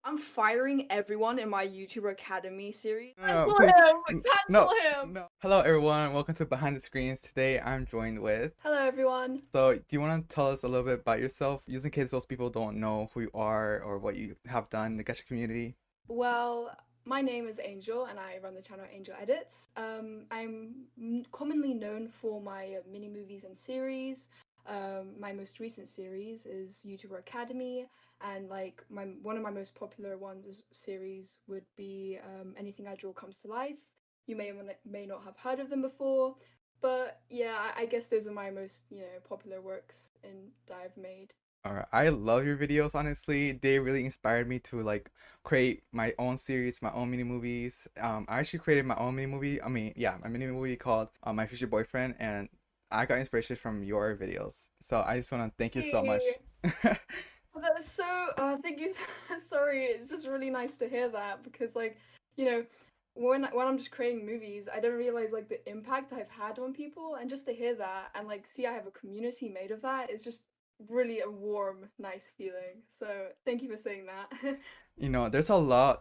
I'm firing everyone in my YouTuber Academy series. No, Cancel please. him! No, Cancel him! no. Hello, everyone. Welcome to Behind the Screens. Today, I'm joined with. Hello, everyone. So, do you want to tell us a little bit about yourself, just in case those people don't know who you are or what you have done in the Gacha community? Well, my name is Angel, and I run the channel Angel Edits. I'm commonly known for my mini movies and series. My most recent series is YouTuber Academy, and like my one of my most popular series would be Anything I Draw Comes to Life. You may not have heard of them before, but yeah, I guess those are my most popular works that I've made. Alright, I love your videos, honestly. They really inspired me to like create my own series, my own mini movies. I actually created my own mini movie. I mean, yeah, my mini movie called My Future Boyfriend, and I got inspiration from your videos. So I just want to thank you so much. Hey. That's so, thank you. Sorry, it's just really nice to hear that because, like, you know, when I'm just creating movies, I don't realize like the impact I've had on people, and just to hear that and like see I have a community made of that is just really a warm, nice feeling. So thank you for saying that.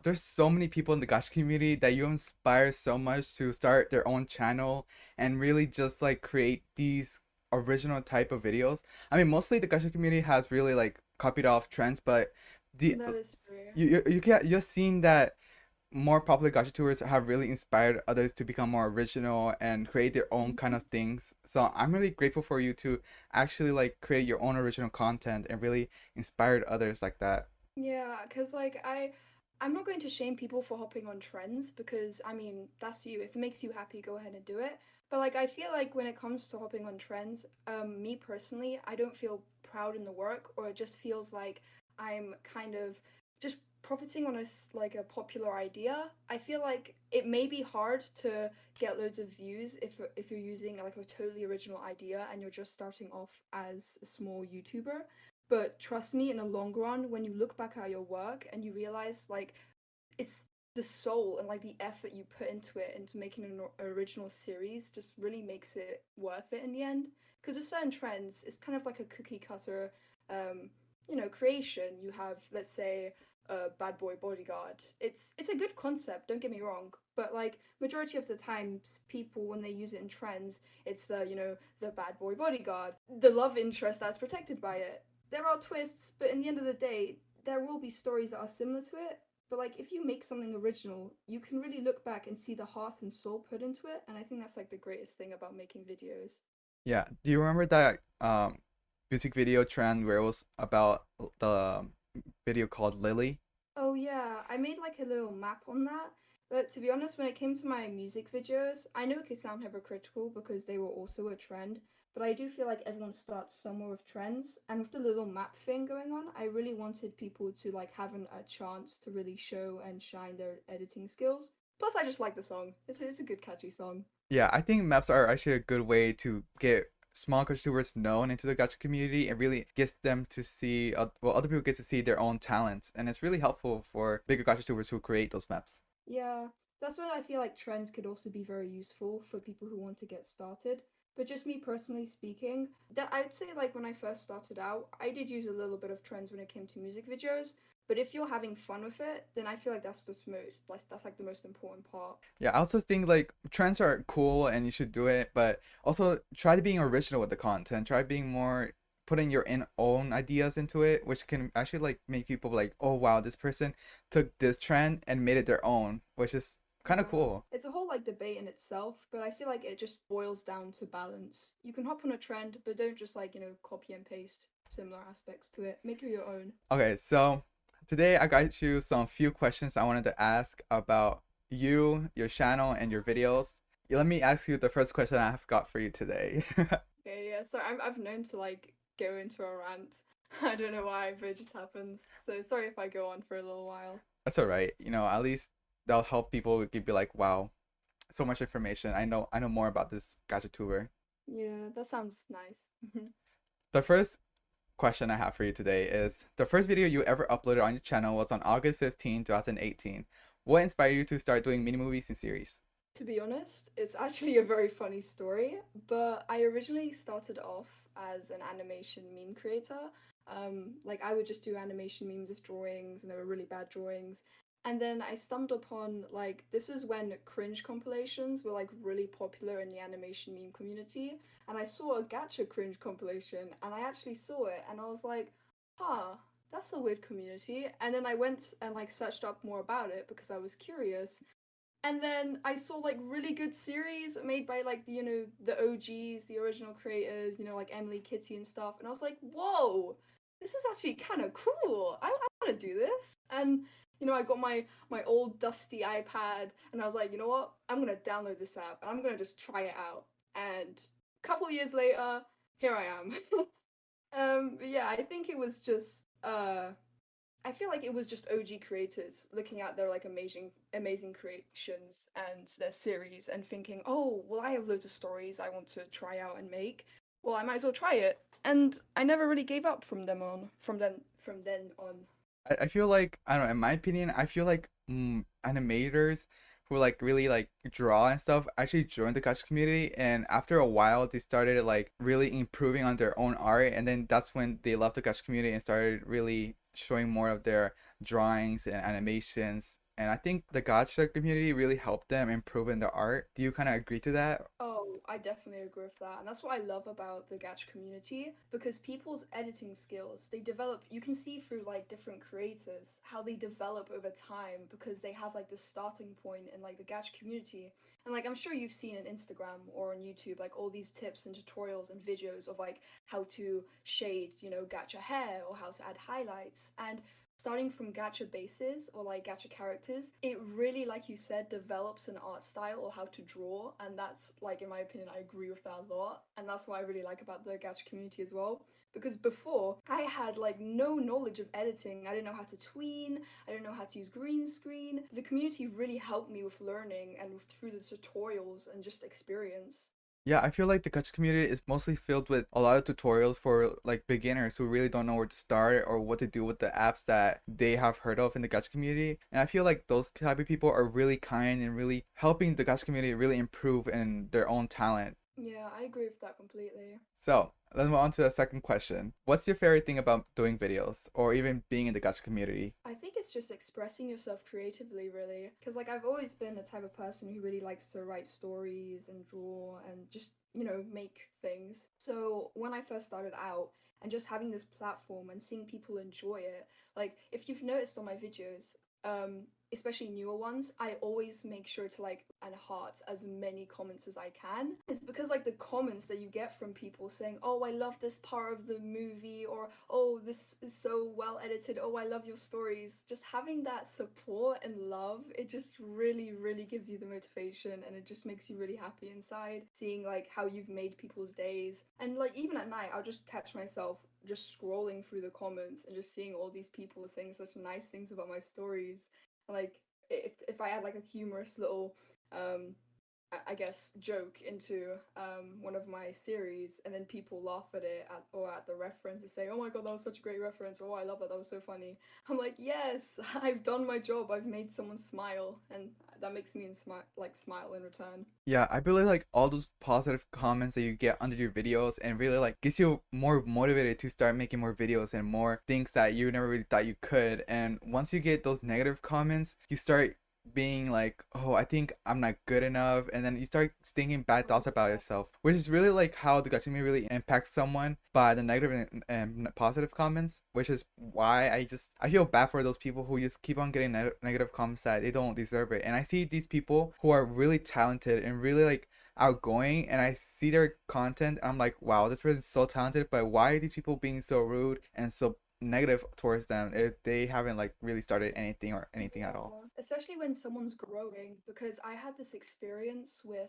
There's so many people in the Gacha community that you inspire so much to start their own channel and really just like create these original type of videos. I mean, mostly the Gacha community has really like copied off trends, but the That is true. you're seeing that more popular Gacha tours have really inspired others to become more original and create their own kind Mhm. of things. So I'm really grateful for you to actually like create your own original content and really inspired others like that. Yeah, because like I'm not going to shame people for hopping on trends because I mean that's you. If it makes you happy, go ahead and do it. But like I feel like when it comes to hopping on trends, me personally, I don't feel proud in the work, or it just feels like I'm kind of just profiting on like a popular idea. I feel like it may be hard to get loads of views if you're using like a totally original idea and you're just starting off as a small YouTuber. But trust me, in the long run, when you look back at your work and you realize like it's the soul and like the effort you put into it, into making an original series, just really makes it worth it in the end. Because with certain trends, it's kind of like a cookie cutter, creation. You have, let's say, a bad boy bodyguard. It's a good concept. Don't get me wrong, but like majority of the times, people when they use it in trends, it's the bad boy bodyguard, the love interest that's protected by it. There are twists, but in the end of the day, there will be stories that are similar to it. But like if you make something original, you can really look back and see the heart and soul put into it, and I think that's like the greatest thing about making videos. Yeah. Do you remember that music video trend where it was about the video called Lily? Oh yeah, I made like a little map on that. But to be honest, when it came to my music videos, I know it could sound hypocritical because they were also a trend, but I do feel like everyone starts somewhere with trends. And with the little map thing going on, I really wanted people to like have a chance to really show and shine their editing skills. Plus, I just like the song. It's a good catchy song. Yeah, I think maps are actually a good way to get small YouTubers known into the gacha community and really gets them to see, other people get to see their own talents, and it's really helpful for bigger gacha YouTubers who create those maps. Yeah, that's when I feel like trends could also be very useful for people who want to get started. But just me personally speaking, that I'd say like when I first started out, I did use a little bit of trends when it came to music videos. But if you're having fun with it, then I feel like that's like the most important part. Yeah, I also think like trends are cool and you should do it, but also try to being original with the content. Try being more putting your own ideas into it, which can actually like make people like, oh wow, this person took this trend and made it their own, which is kind of Yeah. cool. It's a whole like debate in itself, but I feel like it just boils down to balance. You can hop on a trend, but don't just like, copy and paste similar aspects to it. Make it your own. Okay, so today I got you some few questions I wanted to ask about you, your channel, and your videos. Let me ask you the first question I have got for you today. Okay, yeah, so I've known to like go into a rant. I don't know why, but it just happens. So sorry if I go on for a little while. That's all right. At least that'll help people be like, wow, so much information. I know more about this GachaTuber. Yeah, that sounds nice. The first question I have for you today is the first video you ever uploaded on your channel was on August 15, 2018. What inspired you to start doing mini movies and series? To be honest, it's actually a very funny story, but I originally started off as an animation meme creator. Like I would just do animation memes of drawings, and they were really bad drawings. And then I stumbled upon like this is when cringe compilations were like really popular in the animation meme community. And I saw a gacha cringe compilation, and I actually saw it, and I was like, huh, that's a weird community. And then I went and like searched up more about it because I was curious. And then I saw like really good series made by like the OGs, the original creators, like Emily Kitty and stuff. And I was like, whoa, this is actually kind of cool. I want to do this. And I got my old dusty iPad, and I was like, you know what? I'm gonna download this app and I'm gonna just try it out. And a couple years later, here I am. But yeah, I think it was just I feel like it was just OG creators looking at their like amazing creations and their series and thinking, "Oh, well I have loads of stories I want to try out and make. Well, I might as well try it." And I never really gave up from then on. I feel like, I don't know, in my opinion, I feel like animators who like really like draw and stuff actually joined the Gacha community, and after a while they started like really improving on their own art, and then that's when they left the Gacha community and started really showing more of their drawings and animations. And I think the Gacha community really helped them improve in their art. Do you kind of agree to that? Oh, I definitely agree with that. And that's what I love about the Gacha community because people's editing skills, they develop, you can see through like different creators how they develop over time because they have like this starting point in like the Gacha community. And like I'm sure you've seen on Instagram or on YouTube like all these tips and tutorials and videos of like how to shade, gacha hair or how to add highlights. And starting from gacha bases or like gacha characters, it really, like you said, develops an art style or how to draw. And that's like, in my opinion, I agree with that a lot. And that's what I really like about the gacha community as well. Because before, I had like no knowledge of editing. I didn't know how to tween, I didn't know how to use green screen. The community really helped me with learning and through the tutorials and just experience. Yeah, I feel like the Gacha community is mostly filled with a lot of tutorials for like beginners who really don't know where to start or what to do with the apps that they have heard of in the Gacha community. And I feel like those type of people are really kind and really helping the Gacha community really improve in their own talent. Yeah, I agree with that completely. So let's move on to the second question. What's your favorite thing about doing videos or even being in the Gacha community? I think it's just expressing yourself creatively, really. Because, like, I've always been the type of person who really likes to write stories and draw and just, make things. So, when I first started out and just having this platform and seeing people enjoy it, like, if you've noticed on my videos, especially newer ones, I always make sure to like and heart as many comments as I can. It's because like the comments that you get from people saying, "Oh, I love this part of the movie," or "Oh, this is so well edited," "Oh, I love your stories." Just having that support and love, it just really, really gives you the motivation, and it just makes you really happy inside, seeing like how you've made people's days. And like even at night, I'll just catch myself just scrolling through the comments and just seeing all these people saying such nice things about my stories. Like if I add like a humorous little I guess joke into one of my series, and then people laugh at it or at the reference and say, "Oh my god, that was such a great reference," or, "Oh, I love that, that was so funny." I'm like, yes, I've done my job, I've made someone smile, and that makes me smile in return. Yeah, I believe like all those positive comments that you get under your videos and really like gets you more motivated to start making more videos and more things that you never really thought you could. And once you get those negative comments, you start being like, oh, I think I'm not good enough, and then you start thinking bad thoughts about yourself, which is really like how the gacha really impacts someone by the negative and positive comments, which is why I feel bad for those people who just keep on getting negative comments that they don't deserve it. And I see these people who are really talented and really like outgoing, and I see their content and I'm like, wow, this person's so talented, but why are these people being so rude and so negative towards them if they haven't like really started anything or anything at all? Yeah, especially when someone's growing, because I had this experience with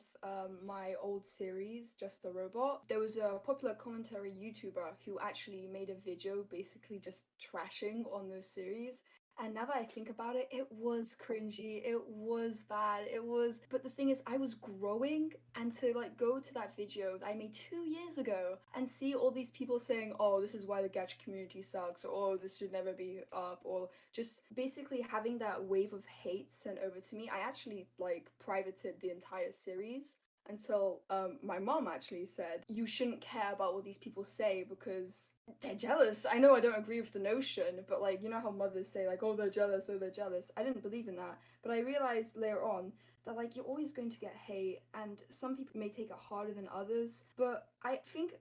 my old series, Just a Robot. There was a popular commentary YouTuber who actually made a video basically just trashing on those series. And now that I think about it, it was cringy, it was bad, but the thing is, I was growing, and to like go to that video that I made 2 years ago and see all these people saying, "Oh, this is why the gacha community sucks," or "Oh, this should never be up," or just basically having that wave of hate sent over to me. I actually like privated the entire series until my mom actually said, you shouldn't care about what these people say because they're jealous. I know I don't agree with the notion, but like, you know how mothers say like, oh, they're jealous, oh, they're jealous. I didn't believe in that, but I realized later on that like you're always going to get hate, and some people may take it harder than others, but I think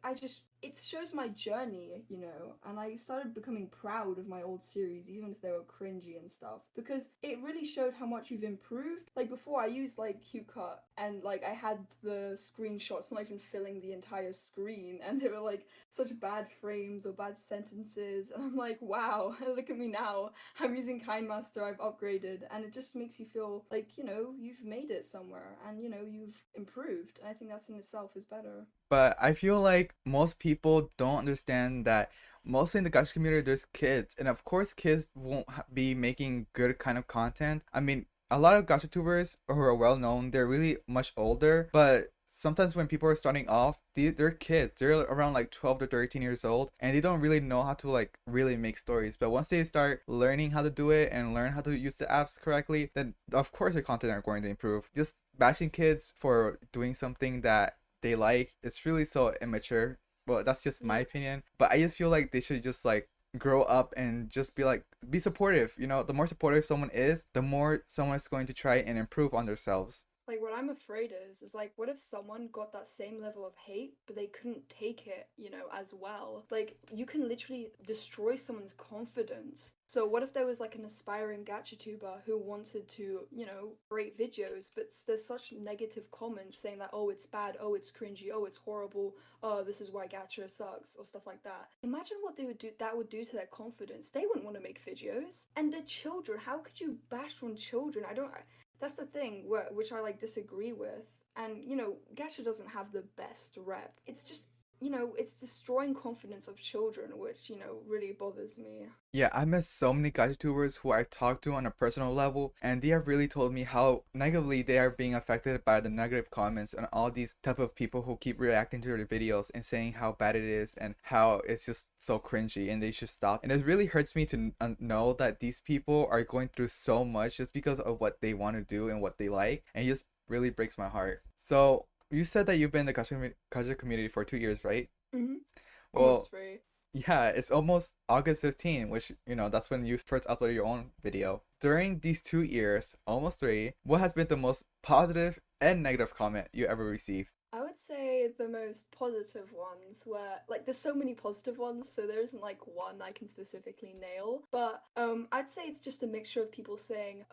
it shows my journey, you know, and I started becoming proud of my old series even if they were cringy and stuff, because it really showed how much you've improved. Like before I used like CuteCut and like I had the screenshots not even filling the entire screen, and they were like such bad frames or bad sentences, and I'm like, wow, look at me now, I'm using KineMaster, I've upgraded, and it just makes you feel like, you know, you've made it somewhere and, you know, you've improved. And I think that's in itself is better. But I feel like most people don't understand that mostly in the Gacha community there's kids, and of course kids won't be making good kind of content. I mean, a lot of Gacha tubers who are well known, they're really much older, but sometimes when people are starting off, they're kids. They're around like 12 to 13 years old, and they don't really know how to like really make stories. But once they start learning how to do it and learn how to use the apps correctly, then of course their content are going to improve. Just bashing kids for doing something that they like, it's really so immature. Well, that's just my Yeah. opinion, but I just feel like they should just like grow up and just be like, be supportive. You know, the more supportive someone is, the more someone is going to try and improve on themselves. Like what I'm afraid is like what if someone got that same level of hate but they couldn't take it, you know, as well? Like you can literally destroy someone's confidence. So what if there was like an aspiring GachaTuber who wanted to, you know, create videos, but there's such negative comments saying that, oh, it's bad, oh, it's cringy, oh, it's horrible, oh, this is why Gacha sucks, or stuff like that. Imagine what they would do, that would do to their confidence. They wouldn't want to make videos. And they're children. How could you bash on children? That's the thing which I like disagree with. And you know, Gacha doesn't have the best rep. It's just, you know, it's destroying confidence of children, which, you know, really bothers me. Yeah, I met so many GachaTubers who I talked to on a personal level, and they have really told me how negatively they are being affected by the negative comments and all these type of people who keep reacting to their videos and saying how bad it is and how it's just so cringy and they should stop. And it really hurts me to know that these people are going through so much just because of what they want to do and what they like, and it just really breaks my heart. So you said that you've been in the Gacha community for 2 years, right? Mm-hmm. Almost Well, free. yeah, it's almost August 15, which, you know, that's when you first uploaded your own video. During these 2 years, almost three, what has been the most positive and negative comment you ever received? I would say the most positive ones were like there's so many positive ones, so there isn't like one I can specifically nail. But I'd say it's just a mixture of people saying,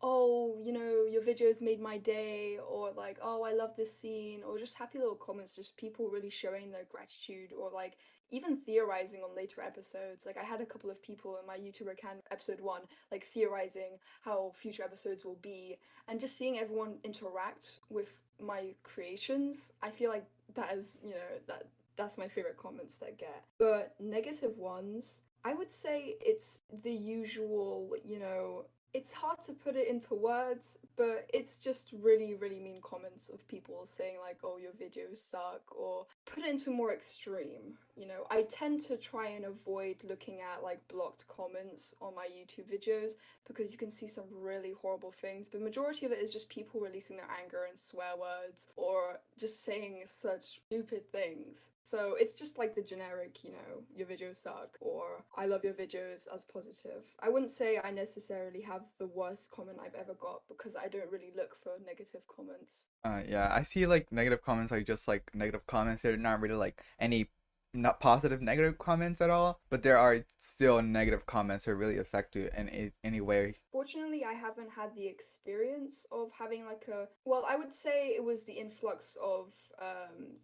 oh, you know, your videos made my day, or like, oh, I love this scene, or just happy little comments, just people really showing their gratitude, or like even theorizing on later episodes. Like I had a couple of people in my YouTuber can episode one, like theorizing how future episodes will be, and just seeing everyone interact with my creations. I feel like that is, you know, that's my favorite comments that get. But negative ones, I would say it's the usual, you know, it's hard to put it into words, but it's just really, really mean comments of people saying like, oh, your videos suck, or put it into more extreme. You know, I tend to try and avoid looking at like blocked comments on my YouTube videos because you can see some really horrible things, but majority of it is just people releasing their anger and swear words or just saying such stupid things. So it's just like the generic, you know, your videos suck or I love your videos as positive. I wouldn't say I necessarily have the worst comment I've ever got because I don't really look for negative comments. Yeah, I see like negative comments are just like negative comments. They're not really like any not positive negative comments at all, but there are still negative comments that really affect you in any way. Fortunately, I haven't had the experience of having like a. Well, I would say it was the influx of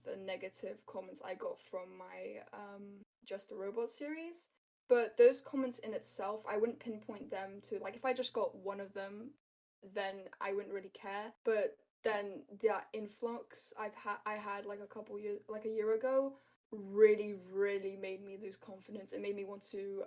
the negative comments I got from my Just a Robot series. But those comments in itself, I wouldn't pinpoint them to like if I just got one of them, then I wouldn't really care. But then that influx I had like a couple years like a year ago really made me lose confidence. It made me want to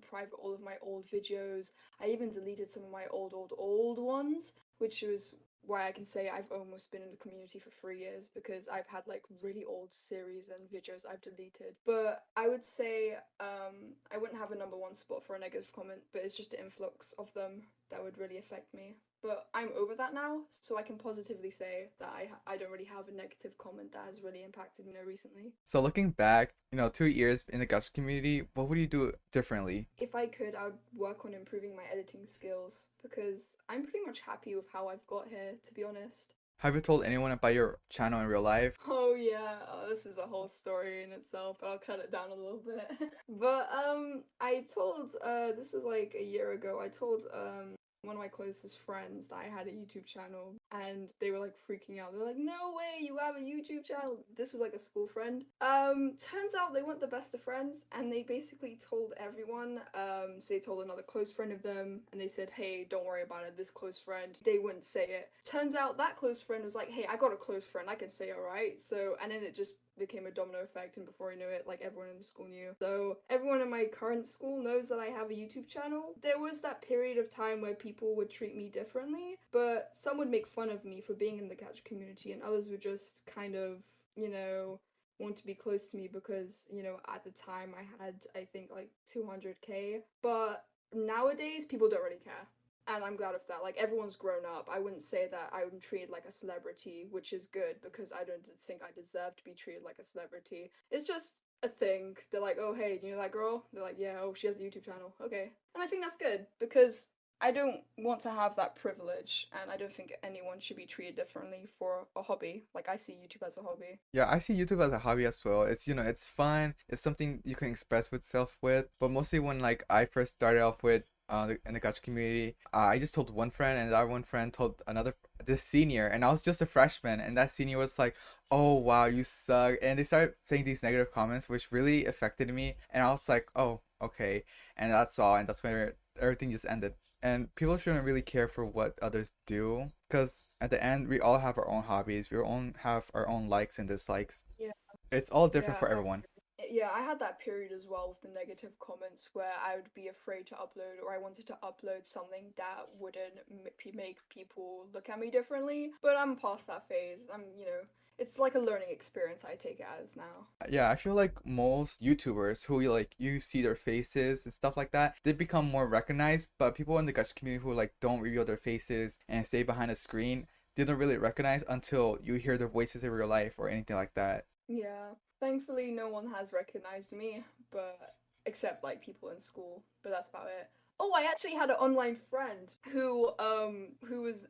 private all of my old videos. I even deleted some of my old ones, which was why I can say I've almost been in the community for 3 years because I've had like really old series and videos I've deleted. But I would say I wouldn't have a number one spot for a negative comment, but it's just the influx of them that would really affect me. but I'm over that now, so I can positively say that I don't really have a negative comment that has really impacted me, recently. So looking back, 2 years in the gacha community, what would you do differently? If I could, I would work on improving my editing skills because I'm pretty much happy with how I've got here, to be honest. Have you told anyone about your channel in real life? Oh yeah, this is a whole story in itself, but I'll cut it down a little bit. But I told this was like a year ago. I told one of my closest friends that I had a YouTube channel, and they were like freaking out. They're like, "No way, you have a YouTube channel!" This was like a school friend. Turns out they weren't the best of friends, and they basically told everyone. So they told another close friend of them, and they said, "Hey, don't worry about it. This close friend." They wouldn't say it. Turns out that close friend was like, "Hey, I got a close friend. I can say it, right?" So, and then it just became a domino effect, and before I knew it, like everyone in the school knew. So everyone in my current school knows that I have a YouTube channel. There was that period of time where people would treat me differently, but some would make fun of me for being in the Gacha community, and others would just kind of, want to be close to me because, at the time I had, I think, like 200k. But nowadays, people don't really care. And I'm glad of that. Like, everyone's grown up. I wouldn't say that I'm treated like a celebrity, which is good because I don't think I deserve to be treated like a celebrity. It's just a thing. They're like, "Oh, hey, do you know that girl?" They're like, "Yeah, oh, she has a YouTube channel." Okay. And I think that's good because I don't want to have that privilege, and I don't think anyone should be treated differently for a hobby. Like, I see YouTube as a hobby. Yeah, I see YouTube as a hobby as well. It's fun. It's something you can express yourself with. But mostly when like I first started off with in the Gacha community, I just told one friend, and that one friend told this senior, and I was just a freshman, and that senior was like, "Oh wow, you suck," and they started saying these negative comments, which really affected me, and I was like, "Oh, okay," and that's all, and that's where everything just ended. And people shouldn't really care for what others do, because at the end, we all have our own hobbies. We all have our own likes and dislikes. Yeah, It's all different yeah, for everyone. yeah, I had that period as well with the negative comments where I would be afraid to upload, or I wanted to upload something that wouldn't make people look at me differently. But I'm past that phase. It's like a learning experience, I take it as now. Yeah, I feel like most YouTubers who you see their faces and stuff like that, they become more recognized, but people in the gacha community who like don't reveal their faces and stay behind a screen, they don't really recognize until you hear their voices in real life or anything like that. Yeah, thankfully no one has recognized me, but except like people in school, but that's about it. Oh, I actually had an online friend who was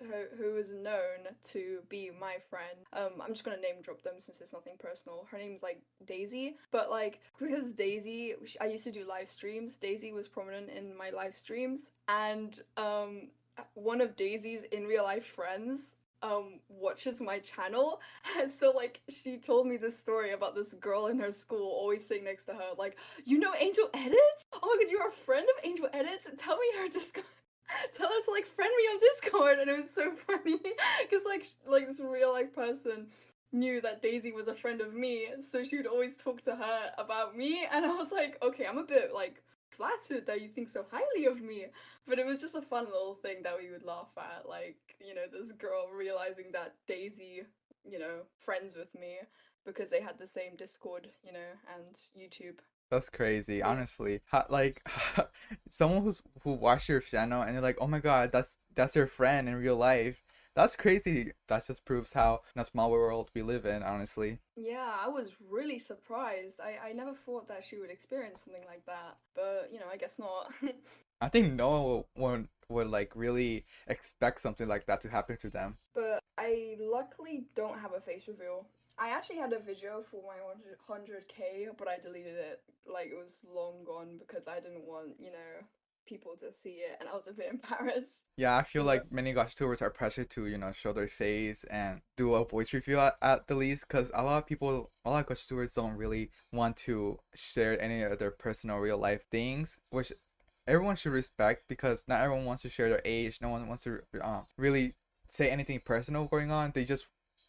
known to be my friend. I'm just gonna name drop them since it's nothing personal. Her name's like Daisy, but like because Daisy, I used to do live streams. Daisy was prominent in my live streams, and one of Daisy's in real life friends watches my channel. And so like she told me this story about this girl in her school always sitting next to her like, "You know Angel Edits? Oh my god, you're a friend of Angel Edits? Tell me her Discord." Tell her to like friend me on Discord. And it was so funny because like this real life person knew that Daisy was a friend of me, so she would always talk to her about me, and I was like, okay, I'm a bit like flattered that you think so highly of me. But it was just a fun little thing that we would laugh at, like, this girl realizing that Daisy, friends with me because they had the same Discord, and YouTube. That's crazy, Yeah. honestly. Someone who watched your channel and they're like, "Oh my God, that's your friend in real life." That's crazy. That just proves how in a small world we live in, honestly. Yeah, I was really surprised. I never thought that she would experience something like that, but I guess not. I think no one would like really expect something like that to happen to them. But I luckily don't have a face reveal. I actually had a video for my 100k, but I deleted it. Like, it was long gone because I didn't want, people to see it, and I was a bit embarrassed. Yeah, I feel But like many GachaTubers are pressured to, show their face and do a voice review at the least, because a lot of GachaTubers don't really want to share any of their personal real life things, which everyone should respect because not everyone wants to share their age. No one wants to really say anything personal going on. They just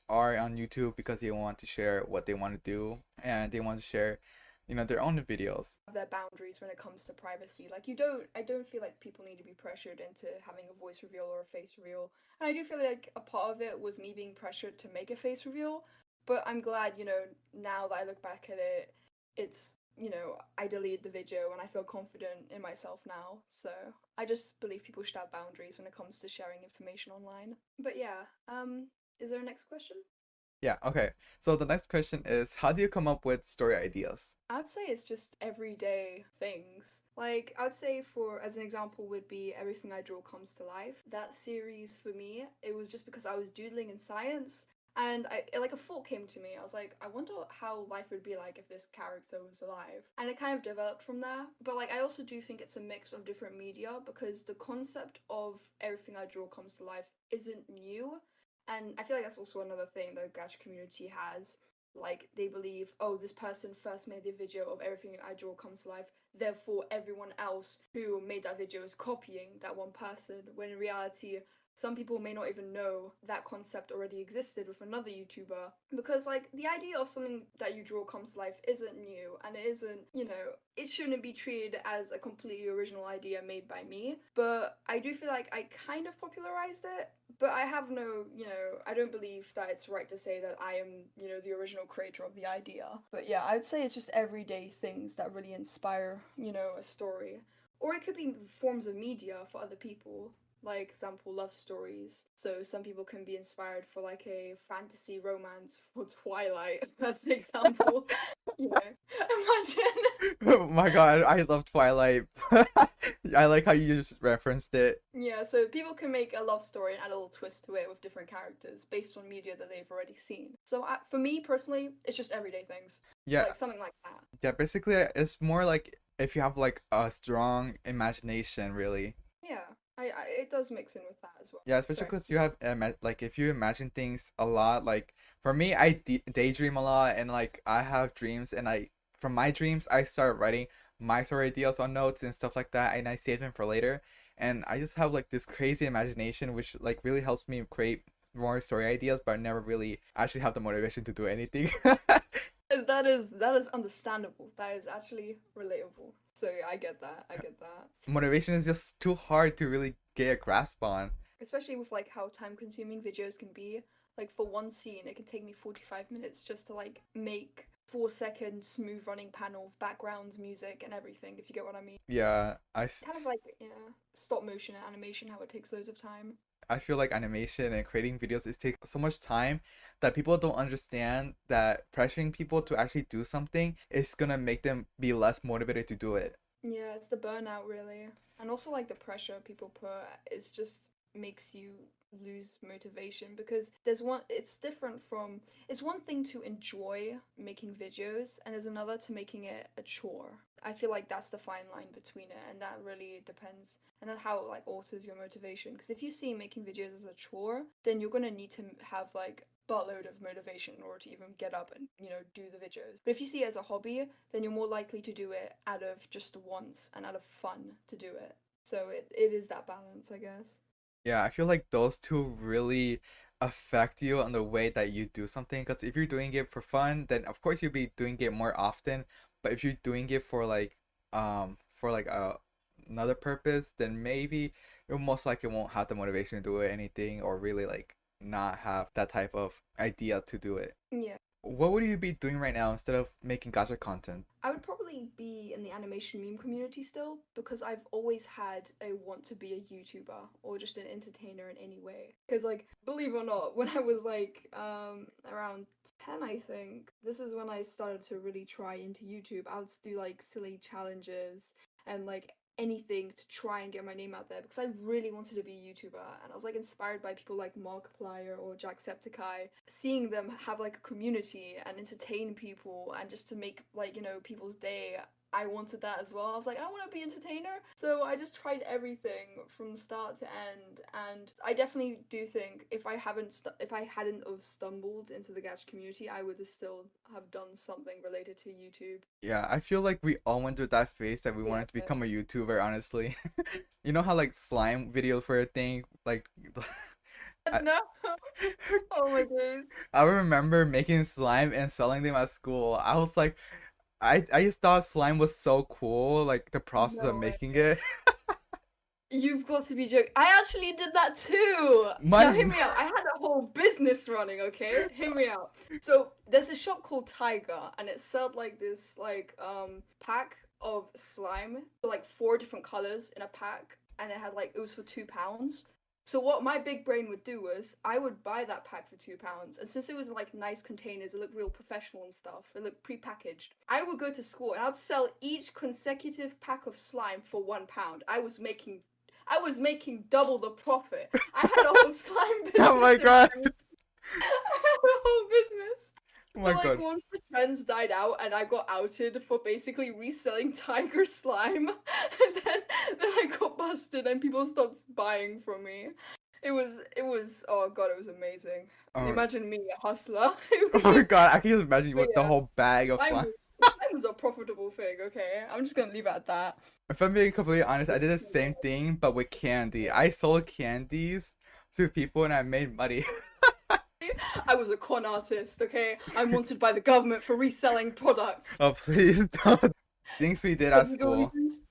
are on YouTube because they want to share what they want to do and they want to share, their own videos. their boundaries when it comes to privacy. Like, I don't feel like people need to be pressured into having a voice reveal or a face reveal. And I do feel like a part of it was me being pressured to make a face reveal, but I'm glad, now that I look back at it, it's I deleted the video and I feel confident in myself now. So I just believe people should have boundaries when it comes to sharing information online. But yeah, is there a next question? Yeah, okay. So the next question is, how do you come up with story ideas? I'd say it's just everyday things. Like, I'd say as an example would be Everything I Draw Comes to Life. That series for me, it was just because I was doodling in science and a thought came to me. I was like, I wonder how life would be like if this character was alive. And it kind of developed from there. But like, I also do think it's a mix of different media because the concept of Everything I Draw Comes to Life isn't new. And I feel like that's also another thing that Gacha Community has. Like, they believe, oh, this person first made the video of Everything I Draw Comes to Life, therefore everyone else who made that video is copying that one person, when in reality, some people may not even know that concept already existed with another YouTuber. Because, like, the idea of something that you draw comes to life isn't new, and it isn't, it shouldn't be treated as a completely original idea made by me. But I do feel like I kind of popularized it, but I have no, I don't believe that it's right to say that I am, the original creator of the idea. But yeah, I'd say it's just everyday things that really inspire, a story. Or it could be forms of media for other people. Like, example, love stories. So some people can be inspired for like a fantasy romance for Twilight. That's the example. Imagine. Oh my god, I love Twilight. I like how you just referenced it. Yeah, so people can make a love story and add a little twist to it with different characters based on media that they've already seen. So for me personally, it's just everyday things. Yeah. Like something like that. Yeah, basically it's more like if you have like a strong imagination, really. Yeah. It does mix in with that as well. Yeah, especially because you have like if you imagine things a lot. Like for me, I daydream a lot, and like I have dreams, and from my dreams I start writing my story ideas on notes and stuff like that, and I save them for later. And I just have like this crazy imagination, which like really helps me create more story ideas, but I never really actually have the motivation to do anything. That is understandable. That is actually relatable. So yeah, I get that. Motivation is just too hard to really get a grasp on. Especially with like how time consuming videos can be. Like for one scene, it can take me 45 minutes just to like make 4-second smooth running panel of backgrounds, music, and everything, if you get what I mean. Yeah, kind of like, stop motion and animation, how it takes loads of time. I feel like animation and creating videos, it takes so much time that people don't understand that pressuring people to actually do something is gonna make them be less motivated to do it. Yeah, it's the burnout really. And also like the pressure people put, it's just makes you lose motivation because it's one thing to enjoy making videos and there's another to making it a chore. I feel like that's the fine line between it, and that really depends, and that's how it like alters your motivation. Because if you see making videos as a chore, then you're gonna need to have like buttload of motivation in order to even get up and do the videos. But if you see it as a hobby, then you're more likely to do it out of just wants and out of fun to do it. So it is that balance, I guess. Yeah, I feel like those two really affect you on the way that you do something. Because if you're doing it for fun, then of course you'll be doing it more often. But if you're doing it for like another purpose, then maybe you most likely won't have the motivation to do it anything, or really like not have that type of idea to do it. Yeah. What would you be doing right now instead of making gacha content? I would probably be in the animation meme community still, because I've always had a want to be a YouTuber or just an entertainer in any way. Because like, believe it or not, when I was like around 10, I think, this is when I started to really try into YouTube. I would do like silly challenges and like anything to try and get my name out there because I really wanted to be a YouTuber, and I was like inspired by people like Markiplier or Jacksepticeye, seeing them have like a community and entertain people and just to make like people's day. I wanted that as well. I was like, I want to be entertainer. So I just tried everything from start to end, and I definitely do think if I hadn't have stumbled into the Gacha community, I would still have done something related to YouTube. Yeah, I feel like we all went through that phase that we wanted to become a YouTuber, honestly. You know how like slime videos were a thing? Like No. Oh my days. I remember making slime and selling them at school. I was like, I just thought slime was so cool, like the process of No way. making it. You've got to be joking. I actually did that too. Now hear My me out. I had a whole business running, okay? Hear me out. So there's a shop called Tiger and it sold like this pack of slime. So like 4 different colors in a pack and it had like it was for £2. So what my big brain would do was I would buy that pack for £2. And since it was in like nice containers, it looked real professional and stuff. It looked pre-packaged. I would go to school and I'd sell each consecutive pack of slime for £1. I was making double the profit. I had a whole slime oh my business in god. mind. I had a whole business. Oh my But like god. once the trends died out and I got outed for basically reselling tiger slime, and then I got busted and people stopped buying from me. It was oh god, it was amazing. Oh, Imagine me, a hustler. oh my god, I can just imagine you But with the yeah, whole bag of slime slime. was, slime was a profitable thing, okay? I'm just gonna leave it at that. If I'm being completely honest, I did the same thing, but with candy. I sold candies to people and I made money. I was a con artist, okay? I'm wanted by the government for reselling products. Oh, please don't. Things we did For at legal school. reasons,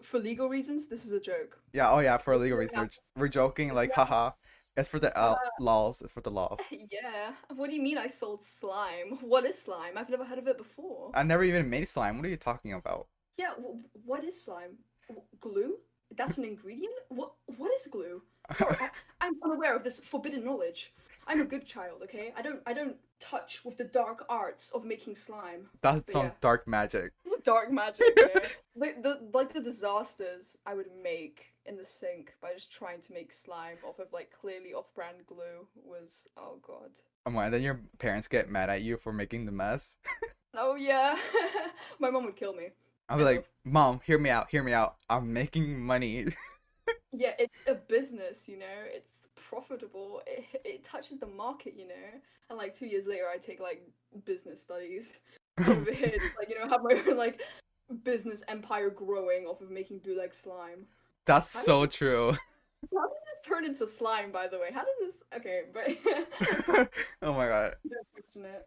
for legal reasons, this is a joke. Yeah, oh yeah, for This legal won't happen. research. We're joking, This like, won't haha. It's for the happen. laws. It's for the laws. Yeah. What do you mean I sold slime? What is slime? I've never heard of it before. I never even made slime. What are you talking about? Yeah, what is slime? Glue? That's an ingredient? What is glue? Sorry, I'm unaware of this forbidden knowledge. I'm a good child, okay? I don't touch with the dark arts of making slime. That's But some yeah. dark magic. Dark magic, yeah. Like the disasters I would make in the sink by just trying to make slime off of like clearly off-brand glue was oh god. Oh my, then your parents get mad at you for making the mess. Oh yeah. My mom would kill me. I'll be Kind like, of. Mom, hear me out, hear me out. I'm making money. Yeah, it's a business, you know. It's profitable. It touches the market, you know. And like 2 years later, I take like business studies over here, like have my own like business empire growing off of making bootleg slime. That's How did so true. How did this turn into slime, by the way? How did this? Okay, but Oh my god. don't question it.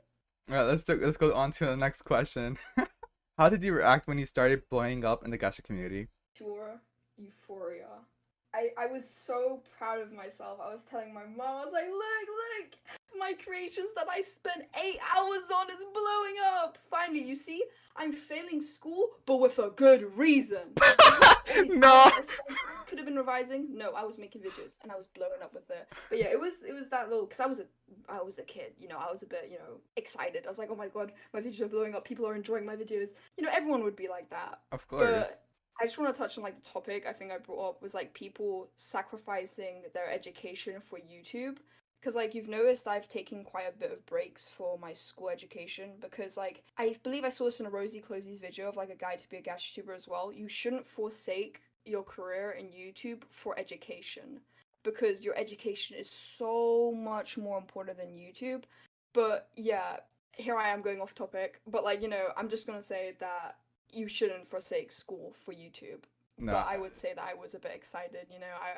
Alright, let's go on to the next question. How did you react when you started blowing up in the gacha community? Pure euphoria. I was so proud of myself. I was telling my mom, I was like, look, my creations that I spent 8 hours on is blowing up. Finally, you see, I'm failing school, but with a good reason. You see, all these No. hours I spent, could have been revising. No, I was making videos and I was blowing up with it. But yeah, it was that little because I was a kid, I was a bit, excited. I was like, oh my god, my videos are blowing up. People are enjoying my videos. Everyone would be like that. Of But course. I just want to touch on like the topic I think I brought up was like people sacrificing their education for YouTube. Because like you've noticed I've taken quite a bit of breaks for my school education because like I believe I saw this in a 𝑔𝘰𝘳𝐬𝐧𝐿 video of like a guide to be a GachaTuber as well. You shouldn't forsake your career in YouTube for education because your education is so much more important than YouTube. But yeah, here I am going off topic. But like, I'm just gonna say that you shouldn't forsake school for YouTube. No. But I would say that I was a bit excited,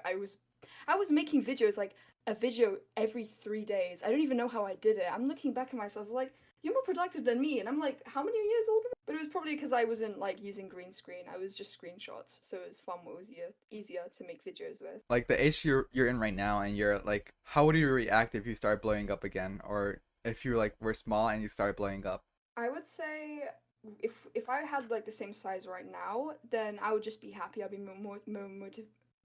I was making videos like a video every 3 days. I don't even know how I did it. I'm looking back at myself like, you're more productive than me. And I'm like, how many years older? But it was probably because I wasn't like using green screen. I was just screenshots. So it was far more easier to make videos with. Like the age you're in right now and you're like, how would you react if you start blowing up again? Or if you like were small and you started blowing up? I would say if I had like the same size right now, then I would just be happy. I'd be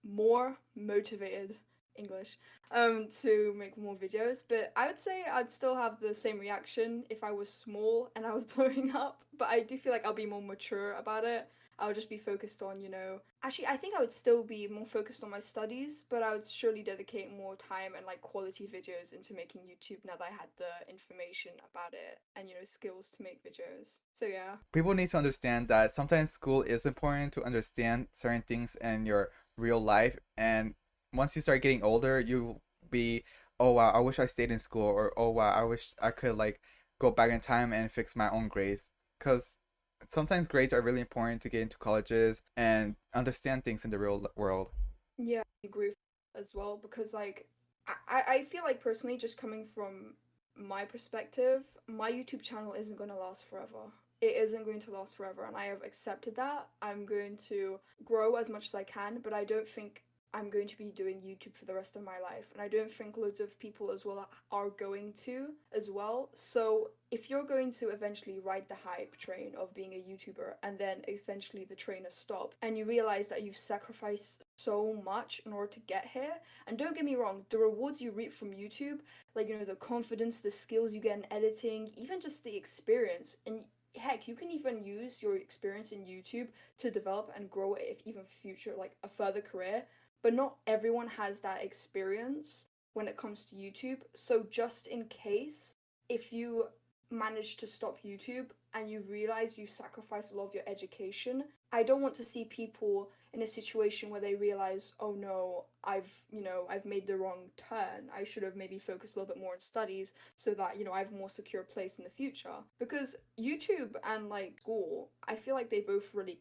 more motivated English to make more videos. But I would say I'd still have the same reaction if I was small and I was blowing up. But I do feel like I'll be more mature about it. I'll just be focused on, actually, I think I would still be more focused on my studies, but I would surely dedicate more time and like quality videos into making YouTube now that I had the information about it and, skills to make videos. So yeah. People need to understand that sometimes school is important to understand certain things in your real life, and once you start getting older, you'll be, oh wow, I wish I stayed in school, or oh wow, I wish I could like go back in time and fix my own grades, because sometimes grades are really important to get into colleges and understand things in the real world. Yeah, I agree with that as well because like I feel like personally just coming from my perspective, my YouTube channel isn't gonna last forever. it isn't going to last forever, and I have accepted that. I'm going to grow as much as I can, but I don't think I'm going to be doing YouTube for the rest of my life, and I don't think loads of people as well are going to as well. So if you're going to eventually ride the hype train of being a YouTuber, and then eventually the train has stopped, and you realize that you've sacrificed so much in order to get here, and don't get me wrong, the rewards you reap from YouTube, like, you know, the confidence, the skills you get in editing, even just the experience, and heck, you can even use your experience in YouTube to develop and grow it, if even future, like a further career. But not everyone has that experience when it comes to YouTube. So just in case, if you manage to stop YouTube and you realize you sacrificed a lot of your education, I don't want to see people in a situation where they realize, oh no, I've made the wrong turn. I should have maybe focused a little bit more on studies so that, I have a more secure place in the future. Because YouTube and like school, I feel like they both really,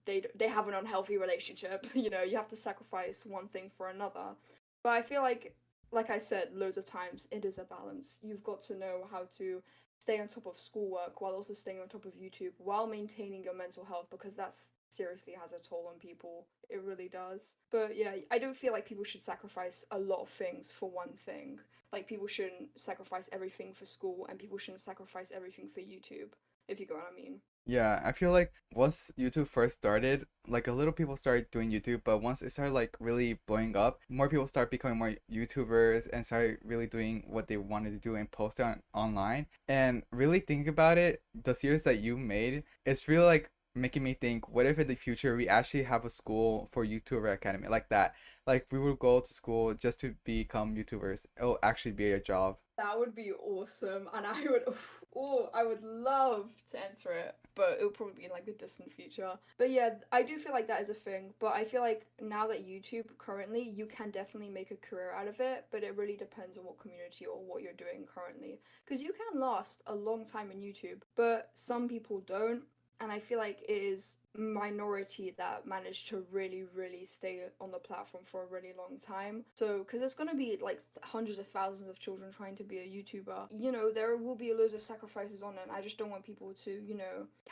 they have an unhealthy relationship. You have to sacrifice one thing for another. But I feel like I said loads of times, it is a balance. You've got to know how to stay on top of schoolwork while also staying on top of YouTube while maintaining your mental health, because that's seriously has a toll on people. It really does. But yeah, I don't feel like people should sacrifice a lot of things for one thing. Like, people shouldn't sacrifice everything for school, and people shouldn't sacrifice everything for YouTube, if you get what I mean. Yeah, I feel like once YouTube first started, like a little people started doing YouTube, but once it started like really blowing up, more people start becoming more YouTubers and started really doing what they wanted to do and post it online. And really think about it, the series that you made, it's really like making me think, what if in the future we actually have a school for YouTuber Academy like that? Like, we would go to school just to become YouTubers. It'll actually be a job. That would be awesome, and I would love to enter it, but it would probably be in like the distant future. But yeah, I do feel like that is a thing, but I feel like now that YouTube currently, you can definitely make a career out of it, but it really depends on what community or what you're doing currently. Because you can last a long time in YouTube, but some people don't, and I feel like it is minority that managed to really stay on the platform for a really long time. So because there's going to be like hundreds of thousands of children trying to be a YouTuber, there will be loads of sacrifices on it, and I just don't want people to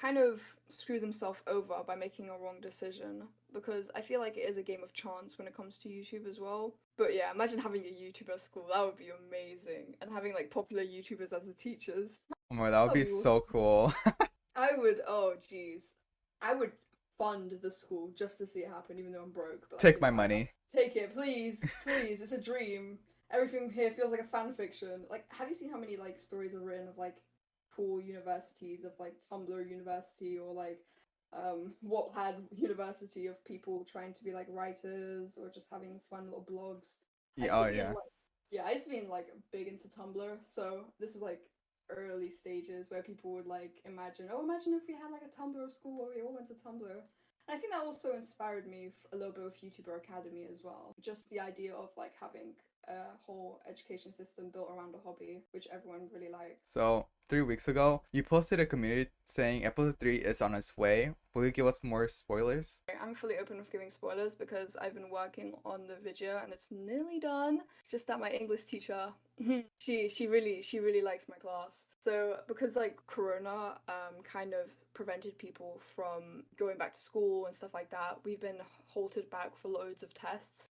kind of screw themselves over by making a wrong decision, because I feel like it is a game of chance when it comes to YouTube as well. But yeah, imagine having a YouTuber school. That would be amazing. And having like popular YouTubers as the teachers. Oh my, that would be so cool. Oh geez, I would fund the school just to see it happen, even though I'm broke. But Take my money. Take it, please, please. It's a dream. Everything here feels like a fan fiction. Like, have you seen how many like stories are written of like cool universities, of like Tumblr University, or like Wattpad University, of people trying to be like writers or just having fun little blogs? Yeah, yeah. I used to be like big into Tumblr, so this is like early stages where people would like imagine if we had like a Tumblr school where we all went to Tumblr. And I think that also inspired me a little bit with YouTuber Academy as well. Just the idea of like having a whole education system built around a hobby, which everyone really likes. So 3 weeks ago, you posted a community saying episode 3 is on its way. Will you give us more spoilers? I'm fully open with giving spoilers because I've been working on the video and it's nearly done. It's just that my English teacher, she really likes my class. So because like Corona kind of prevented people from going back to school and stuff like that, we've been halted back for loads of tests.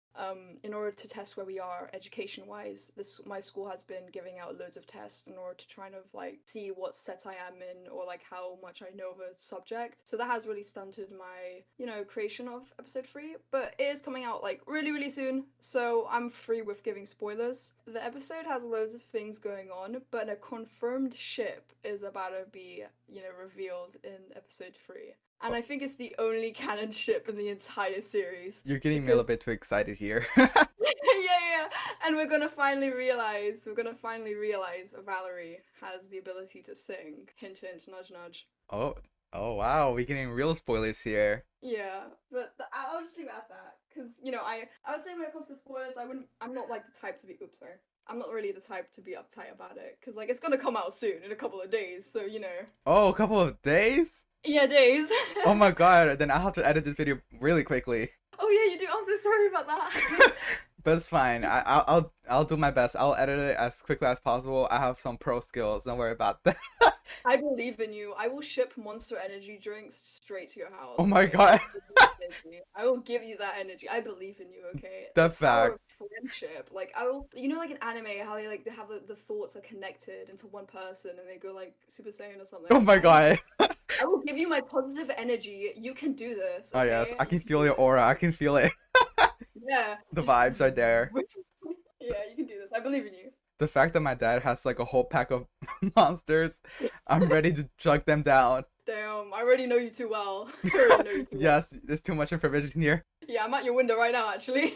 In order to test where we are education-wise, my school has been giving out loads of tests in order to try and like see what set I am in, or like how much I know of a subject. So that has really stunted my, creation of episode 3, but it is coming out like really soon, so I'm free with giving spoilers. The episode has loads of things going on, but a confirmed ship is about to be, revealed in episode 3. And I think it's the only canon ship in the entire series. You're getting me a little bit too excited here. yeah. And we're gonna finally realize Valerie has the ability to sing. Hint, hint, nudge, nudge. Oh wow, we're getting real spoilers here. Yeah, but I'll just leave it at that. Because, I would say when it comes to spoilers, I'm not like the type to be, I'm not really the type to be uptight about it. Because, like, it's gonna come out soon, in a couple of days, so, Oh, a couple of days? Yeah, days. Oh my god, then I'll have to edit this video really quickly. Oh yeah, you do. I'm so sorry about that. But it's fine. I'll do my best. I'll edit it as quickly as possible. I have some pro skills. Don't worry about that. I believe in you. I will ship Monster Energy drinks straight to your Oh house, my okay? god. I will give you that energy. I believe in you, okay? The The power fact. of friendship. Like I will, you know, like in anime, how they have the thoughts are connected into one person and they go like Super Saiyan or Oh something. my god. I will give you my positive energy. You can do this, Oh yes, okay? I You can can feel do your aura. this. I can feel it. Yeah, The just vibes are there. yeah, you can do this. I believe in you. The fact that my dad has like a whole pack of monsters, I'm ready to chug them down. Damn, I already know you too well. I already know you too well. Yes, there's too much information here. Yeah, I'm at your window right now, actually.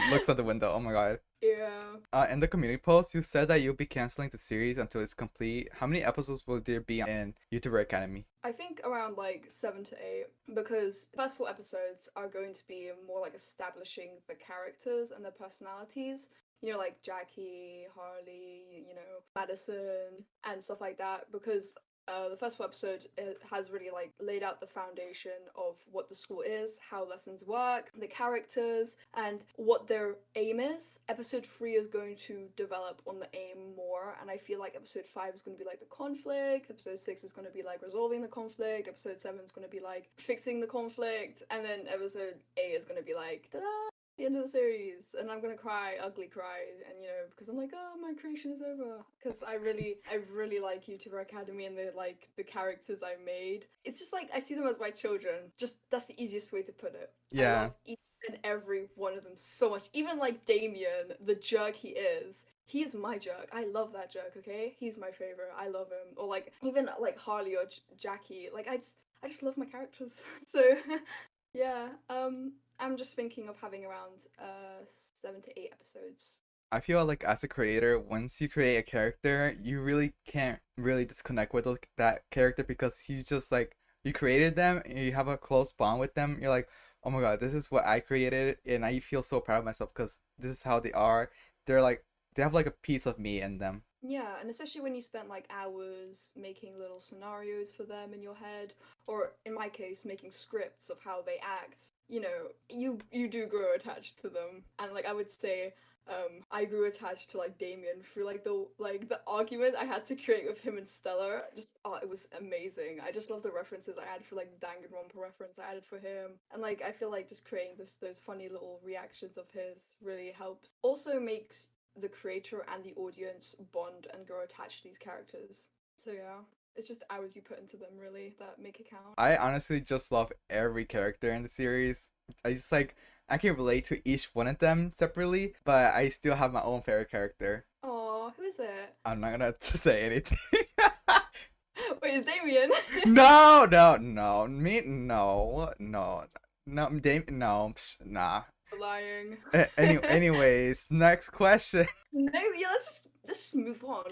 Looks at the window. Oh my god. Yeah. In the community post, you said that you'll be canceling the series until it's complete. How many episodes will there be in YouTuber Academy? I think around like 7 to 8 because the first 4 episodes are going to be more like establishing the characters and their personalities. You know, like Jackie, Harley, you know, Madison, and stuff like that. Because the first 4 episodes has really like laid out the foundation of what the school is, how lessons work, the characters, and what their aim is. Episode 3 is going to develop on the aim more, and I feel like episode 5 is going to be like the conflict. Episode 6 is going to be like resolving the conflict. Episode 7 is going to be like fixing the conflict, and then episode 8 is going to be like ta-da! The end of the series, and I'm gonna cry, ugly cry, and you know, because I'm like, oh, my creation is over. Because I really like YouTuber Academy and the characters I made. It's just like I see them as my children. Just that's the easiest way to put it. I Yeah. love each and every one of them so much. Even like Damien, the jerk he is. He's my jerk. I love that jerk. Okay, he's my favorite. I love him. Or like even like Harley or Jackie. Like I just love my characters. So yeah. I'm just thinking of having around 7 to 8 episodes. I feel like as a creator, once you create a character, you really can't really disconnect with that character because you just like you created them and you have a close bond with them. You're like, oh my god, this is what I created, and I feel so proud of myself because this is how they are. They're like they have like a piece of me in them. Yeah, and especially when you spent like hours making little scenarios for them in your head, or in my case, making scripts of how they act. You know, you do grow attached to them, and like I would say, I grew attached to like Damien through like the argument I had to create with him and Stella. Just it was amazing. I just love the references I had for like the Danganronpa reference I added for him, and like I feel like just creating those funny little reactions of his really helps. Also makes the creator and the audience bond and grow attached to these characters. So yeah, it's just hours you put into them really that make it count. I honestly just love every character in the series. I just like I can relate to each one of them separately, but I still have my own favorite character. Oh, who is it? I'm not gonna say anything. Wait, is Damien? No, no, no, me, no, no, no, Dame, no, nah. Lying. Anyways, next question. Next, yeah, let's just move on.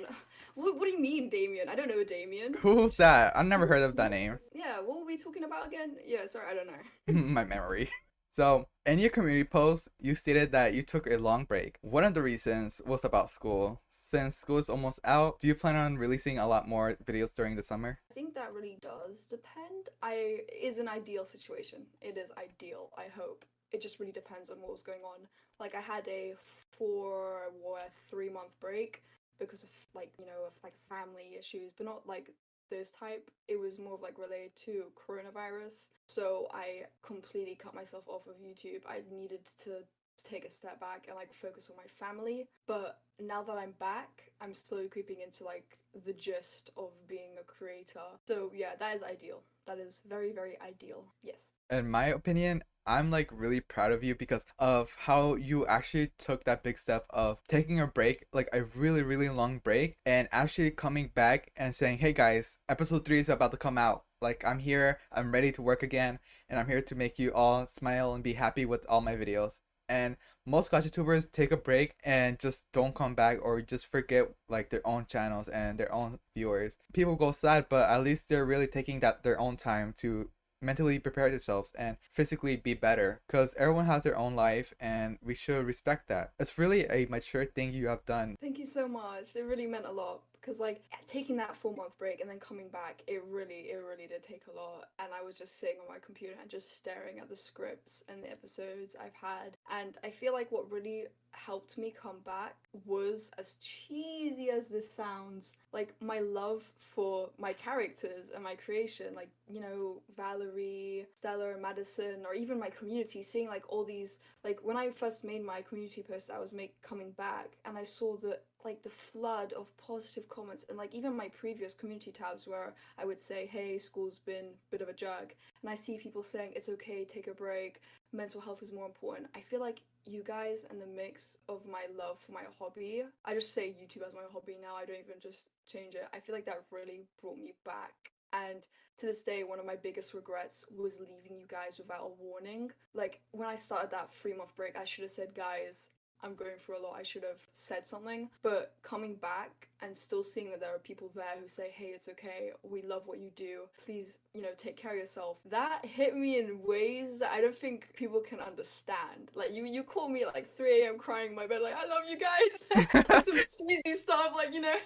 What do you mean, Damien? I don't know a Damien. Who's that? I've never heard of that name. Yeah, what were we talking about again? Yeah, sorry, I don't know. My memory. So, in your community post, you stated that you took a long break. One of the reasons was about school. Since school is almost out, do you plan on releasing a lot more videos during the summer? I think that really does depend. It is an ideal situation. It is ideal, I hope. It just really depends on what was going on. Like I had a 3 month break because of like, you know, of like family issues, but not like this type. It was more of like related to coronavirus. So I completely cut myself off of YouTube. I needed to take a step back and like focus on my family. But now that I'm back, I'm slowly creeping into like the gist of being a creator. So yeah, that is ideal. That is very, very ideal. Yes. In my opinion, I'm like really proud of you because of how you actually took that big step of taking a break, like a really, really long break, and actually coming back and saying, hey guys, episode 3 is about to come out. Like, I'm here, I'm ready to work again, and I'm here to make you all smile and be happy with all my videos. And most GachaTubers take a break and just don't come back or just forget like their own channels and their own viewers. People go sad, but at least they're really taking their own time to mentally prepare themselves and physically be better because everyone has their own life and we should respect that. It's really a mature thing you have done. Thank you so much. It really meant a lot because like taking that 4 month break and then coming back, it really did take a lot. And I was just sitting on my computer and just staring at the scripts and the episodes I've had. And I feel like what really helped me come back was, as cheesy as this sounds, like my love for my characters and my creation, like, you know, Valerie, Stella, Madison, or even my community, seeing like all these, like when I first made my community post I was coming back, and I saw the like the flood of positive comments, and like even my previous community tabs where I would say, hey, school's been a bit of a jerk, and I see people saying it's okay, take a break, mental health is more important. I feel like you guys and the mix of my love for my hobby, I just say YouTube as my hobby now, I don't even just change it. I feel like that really brought me back. And to this day, one of my biggest regrets was leaving you guys without a warning. Like, when I started that 3-month break, I should have said, guys, I'm going through a lot, I should have said something. But coming back and still seeing that there are people there who say, hey, it's okay, we love what you do, please, you know, take care of yourself, that hit me in ways that I don't think people can understand. Like, you call me at like 3 a.m. crying in my bed, like, I love you guys. Like some cheesy stuff, like, you know.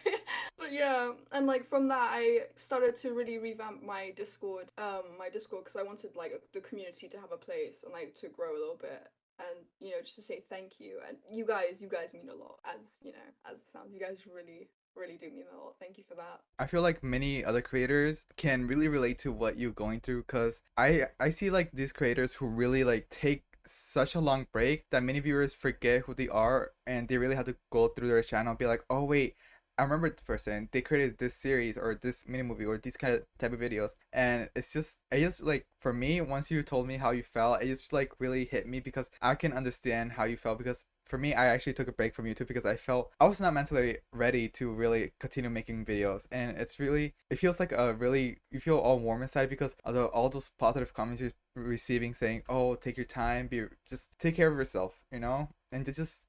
But yeah, and like from that I started to really revamp my Discord, because I wanted like the community to have a place and like to grow a little bit, and you know, just to say thank you. And you guys mean a lot, as you know, as it sounds, you guys really do mean a lot. Thank you for that. I feel like many other creators can really relate to what you're going through, because I see like these creators who really like take such a long break that many viewers forget who they are, and they really have to go through their channel and be like, oh wait, I remember the person, they created this series or this mini movie or these kind of type of videos. And it just like, for me, once you told me how you felt, it just like really hit me, because I can understand how you felt. Because for me, I actually took a break from YouTube because I felt I was not mentally ready to really continue making videos. And it's really, it feels like a really, you feel all warm inside because of all those positive comments you're receiving saying, oh, take your time, just take care of yourself, you know. And it just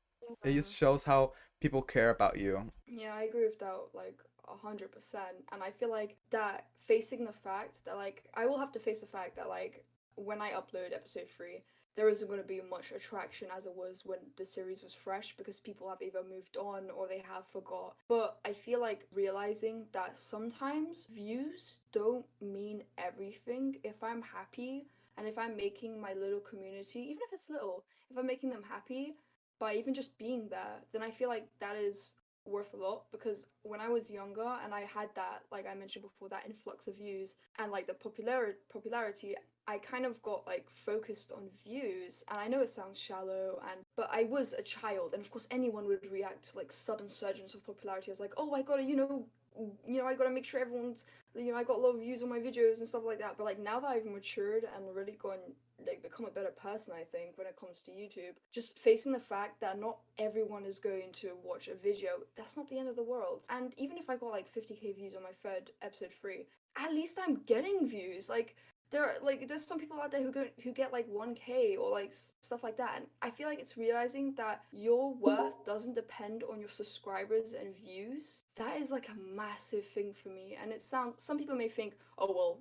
shows how people care about you. Yeah, I agree with that like 100%. And I feel like that, facing the fact that like I will have to face the fact that like when I upload episode 3, there isn't going to be much attraction as it was when the series was fresh, because people have either moved on or they have forgot. But I feel like realizing that sometimes views don't mean everything. If I'm happy and if I'm making my little community, even if it's little, if I'm making them happy by even just being there, then I feel like that is worth a lot. Because when I was younger and I had that, like I mentioned before, that influx of views and like the popularity, I kind of got like focused on views. And I know it sounds shallow, and but I was a child, and of course anyone would react to like sudden surges of popularity as like, oh, I gotta, I gotta make sure everyone's, I got a lot of views on my videos and stuff like that. But like now that I've matured and really gone, like, become a better person, I think, when it comes to YouTube, just facing the fact that not everyone is going to watch a video, that's not the end of the world. And even if I got like 50k views on my third episode 3, at least I'm getting views. Like, there's some people out there who get like 1k or like stuff like that. And I feel like it's realizing that your worth doesn't depend on your subscribers and views. That is like a massive thing for me. And it sounds, some people may think, oh well,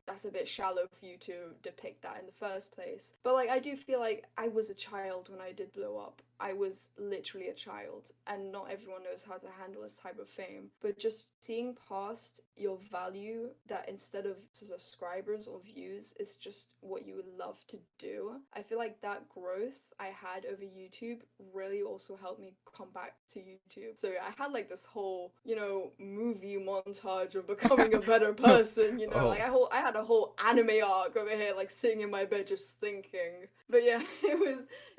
that's a bit shallow for you to depict that in the first place. But like I do feel like I was a child when I did blow up. I was literally a child, and not everyone knows how to handle this type of fame. But just seeing past your value, that instead of subscribers or views, is just what you would love to do. I feel like that growth I had over YouTube really also helped me come back to YouTube. So I had like this whole, movie montage of becoming a better person, Oh, like I had a whole anime arc over here, like sitting in my bed just thinking. But yeah, it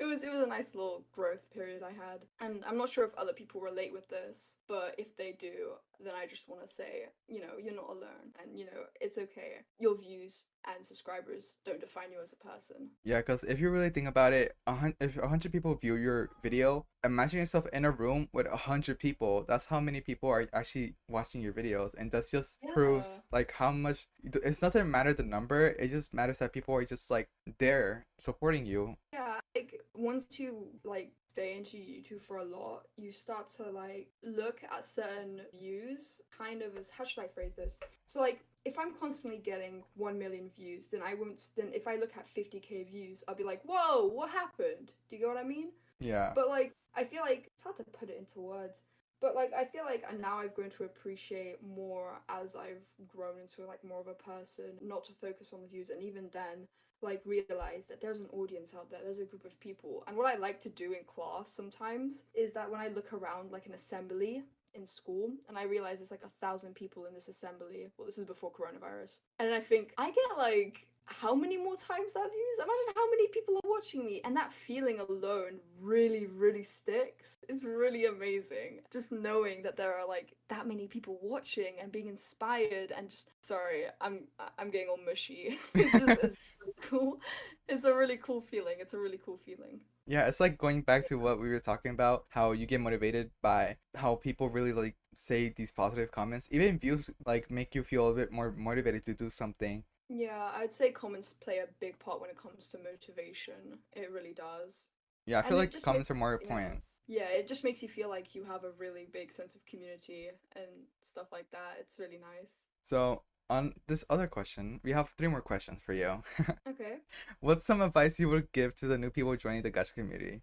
was a nice little growth period I had. And I'm not sure if other people relate with this, but if they do, then I just want to say, you're not alone, and it's okay. Your views and subscribers don't define you as a person. yeah, because if you really think about it, if 100 people view your video, imagine yourself in a room with 100 people. That's how many people are actually watching your videos, and that just Yeah. proves like how much. It doesn't matter the number. It just matters that people are just like there supporting you. Yeah, like once you like stay into YouTube for a lot, you start to like look at certain views kind of as, how should I phrase this? So like if I'm constantly getting 1 million views, then I won't then if I look at 50k views, I'll be like, "Whoa, what happened?" Do you get what I mean? Yeah. But like I feel like it's hard to put it into words. But like I feel like now I've grown to appreciate more as I've grown into like more of a person, not to focus on the views. And even then, like realize that there's an audience out there, there's a group of people. And what I like to do in class sometimes is that when I look around like an assembly in school and I realize there's like 1,000 people in this assembly, well, this is before coronavirus, and I think I get like how many more times that views? Imagine how many people are watching me, and that feeling alone really, really sticks. It's really amazing. Just knowing that there are like that many people watching and being inspired, and just sorry, I'm getting all mushy. It's really cool. It's a really cool feeling. It's a really cool feeling. Yeah, it's like going back to what we were talking about, how you get motivated by how people really like say these positive comments. Even views like make you feel a bit more motivated to do something. Yeah, I'd say comments play a big part when it comes to motivation. It really does. Yeah, I feel And it like just makes, comments are more yeah, important. yeah, it just makes you feel like you have a really big sense of community and stuff like that. It's really nice. So on this other question, we have three more questions for you. Okay. What's some advice you would give to the new people joining the Gacha community?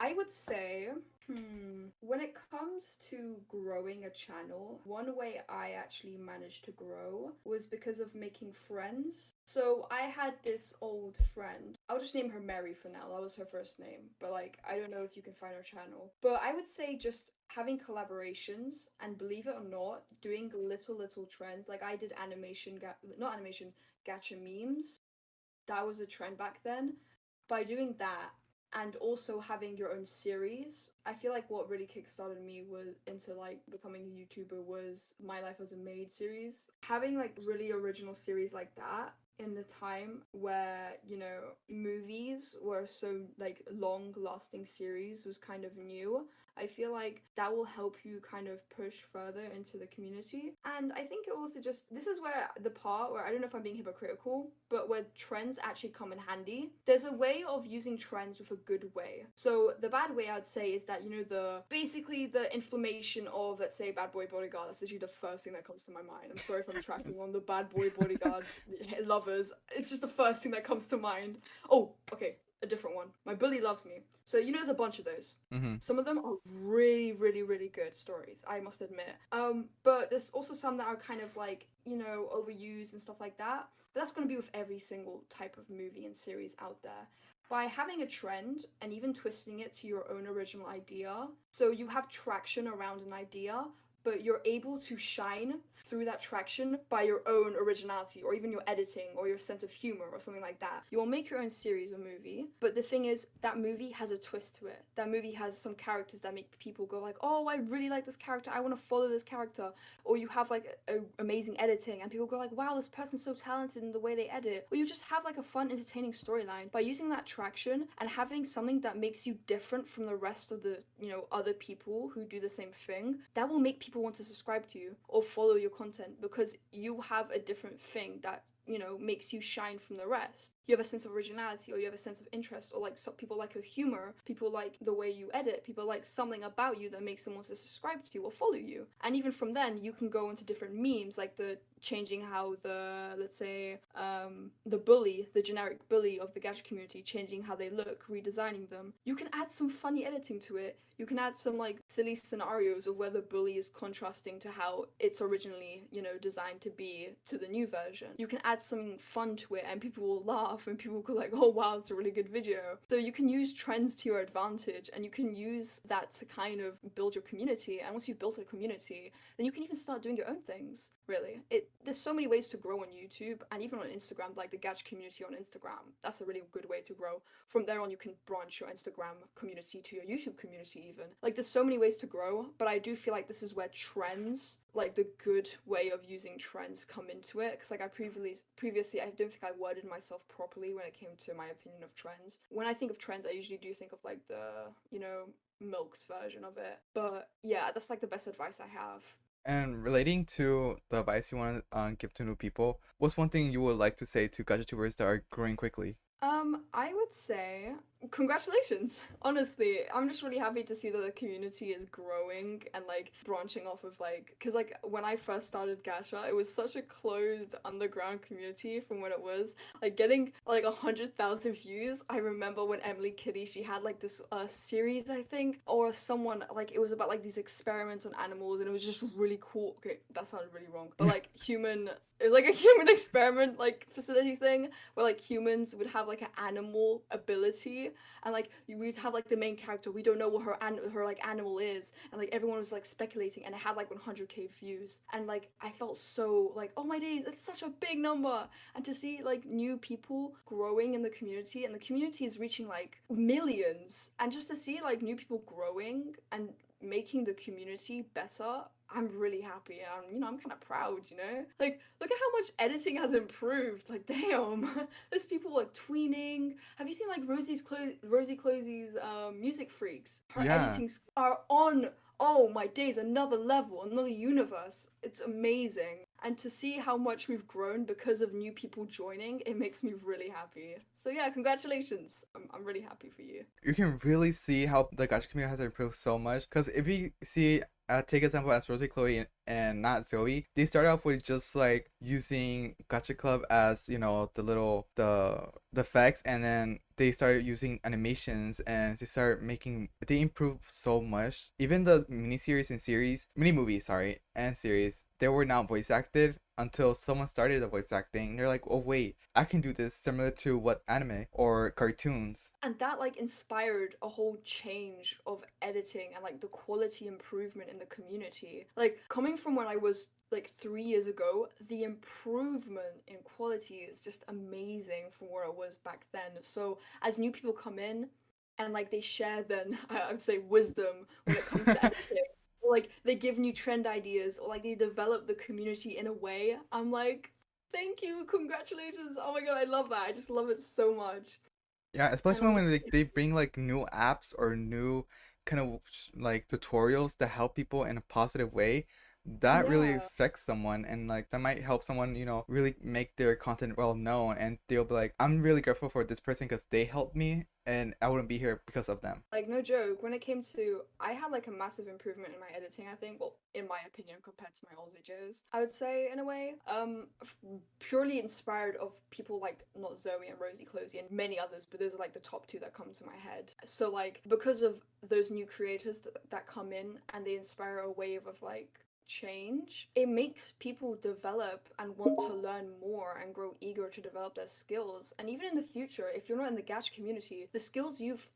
I would say, when it comes to growing a channel, one way I actually managed to grow was because of making friends. So I had this old friend. I'll just name her Mary for now. That was her first name. But like, I don't know if you can find her channel. But I would say just having collaborations and, believe it or not, doing little trends. Like I did not animation, gacha memes. That was a trend back then. By doing that and also having your own series, I feel like what really kickstarted me was into like becoming a YouTuber was My Life as a Maid series. Having like really original series like that in the time where, movies were so like long lasting series was kind of new. I feel like that will help you kind of push further into the community. And I think it also just, this is where the part where I don't know if I'm being hypocritical, but where trends actually come in handy. There's a way of using trends with a good way. So the bad way I'd say is that, basically the inflammation of, let's say, bad boy bodyguard. That's literally the first thing that comes to my mind. I'm sorry if I'm tracking on the bad boy bodyguards lovers. It's just the first thing that comes to mind. Oh, okay. A different one. My bully loves me. So there's a bunch of those. Mm-hmm. Some of them are really, really, really good stories, I must admit. But there's also some that are kind of like, overused and stuff like that. But that's going to be with every single type of movie and series out there. By having a trend and even twisting it to your own original idea, so you have traction around an idea, but you're able to shine through that traction by your own originality or even your editing or your sense of humor or something like that. You will make your own series or movie, but the thing is that movie has a twist to it. That movie has some characters that make people go like, oh, I really like this character, I want to follow this character. Or you have like amazing editing and people go like, wow, this person's so talented in the way they edit. Or you just have like a fun, entertaining storyline. By using that traction and having something that makes you different from the rest of the, other people who do the same thing, that will make people want to subscribe to you or follow your content because you have a different thing that makes you shine from the rest. You have a sense of originality or you have a sense of interest, or like some people like your humor, people like the way you edit, people like something about you that makes them want to subscribe to you or follow you. And even from then you can go into different memes, like the changing how the, let's say, the generic bully of the gacha community, changing how they look, redesigning them. You can add some funny editing to it. You can add some like silly scenarios of where the bully is contrasting to how it's originally, designed to be to the new version. You can add something fun to it and people will laugh and people will go like, oh wow, it's a really good video. So you can use trends to your advantage and you can use that to kind of build your community. And once you've built a community, then you can even start doing your own things, really. There's so many ways to grow on YouTube and even on Instagram, like the Gacha community on Instagram. That's a really good way to grow. From there on, you can branch your Instagram community to your YouTube community even. Like there's so many ways to grow, but I do feel like this is where trends, like the good way of using trends, come into it. Because like I previously, I don't think I worded myself properly when it came to my opinion of trends. When I think of trends, I usually do think of like the, milked version of it. But yeah, that's like the best advice I have. And relating to the advice you want to give to new people, what's one thing you would like to say to GachaTubers that are growing quickly? I would say congratulations. Honestly, I'm just really happy to see that the community is growing and like branching off of like, because like when I first started Gacha, it was such a closed underground community from when it was like getting like 100,000 views. I remember when Emily Kitty, she had like this series, I think, or someone, like it was about like these experiments on animals and it was just really cool. Okay, that sounded really wrong, but like human It was like a human experiment like facility thing where like humans would have like an animal ability, and like we'd have like the main character, we don't know what her like animal is, and like everyone was like speculating, and it had like 100K views, and like I felt so like, oh my days, it's such a big number. And to see like new people growing in the community, and the community is reaching like millions, and just to see like new people growing and making the community better, I'm really happy. I'm kind of proud, Like, look at how much editing has improved. Like, damn, there's people like tweening. Have you seen like Rosie Closey's Music Freaks? Her Yeah. editings are on. Oh my days, another level, another universe. It's amazing. And to see how much we've grown because of new people joining, it makes me really happy. So yeah, congratulations. I'm really happy for you. You can really see how the gacha community has improved so much. Because if you see, take example as Rosie Chloe and not Zoe, they started off with just like using Gacha Club as the effects, and then they started using animations, and they improved so much. Even the mini movies, sorry, and series, they were not voice acted until someone started the voice acting. They're like, oh wait, I can do this similar to what anime or cartoons. And that like inspired a whole change of editing and like the quality improvement in the community. Like coming from when I was like 3 years ago, the improvement in quality is just amazing from where I was back then. So as new people come in and like they share then I would say wisdom when it comes to editing, or like they give new trend ideas, or like they develop the community in a way, I'm like, thank you, congratulations. Oh my god, I love that. I just love it so much. Yeah, And especially I'm when they bring like new apps or new kind of like tutorials to help people in a positive way, that really yeah. affects someone, and like that might help someone, really make their content well known, and they'll be like, I'm really grateful for this person because they helped me and I wouldn't be here because of them. Like no joke, when it came to, I had like a massive improvement in my editing, I think, well, in my opinion, compared to my old videos, I would say, in a way, purely inspired of people like, not Zoe and Rosie Closey and many others, but those are like the top two that come to my head. So like because of those new creators that come in and they inspire a wave of like change, it makes people develop and want to learn more and grow eager to develop their skills. And even in the future, if you're not in the gacha community, the skills you've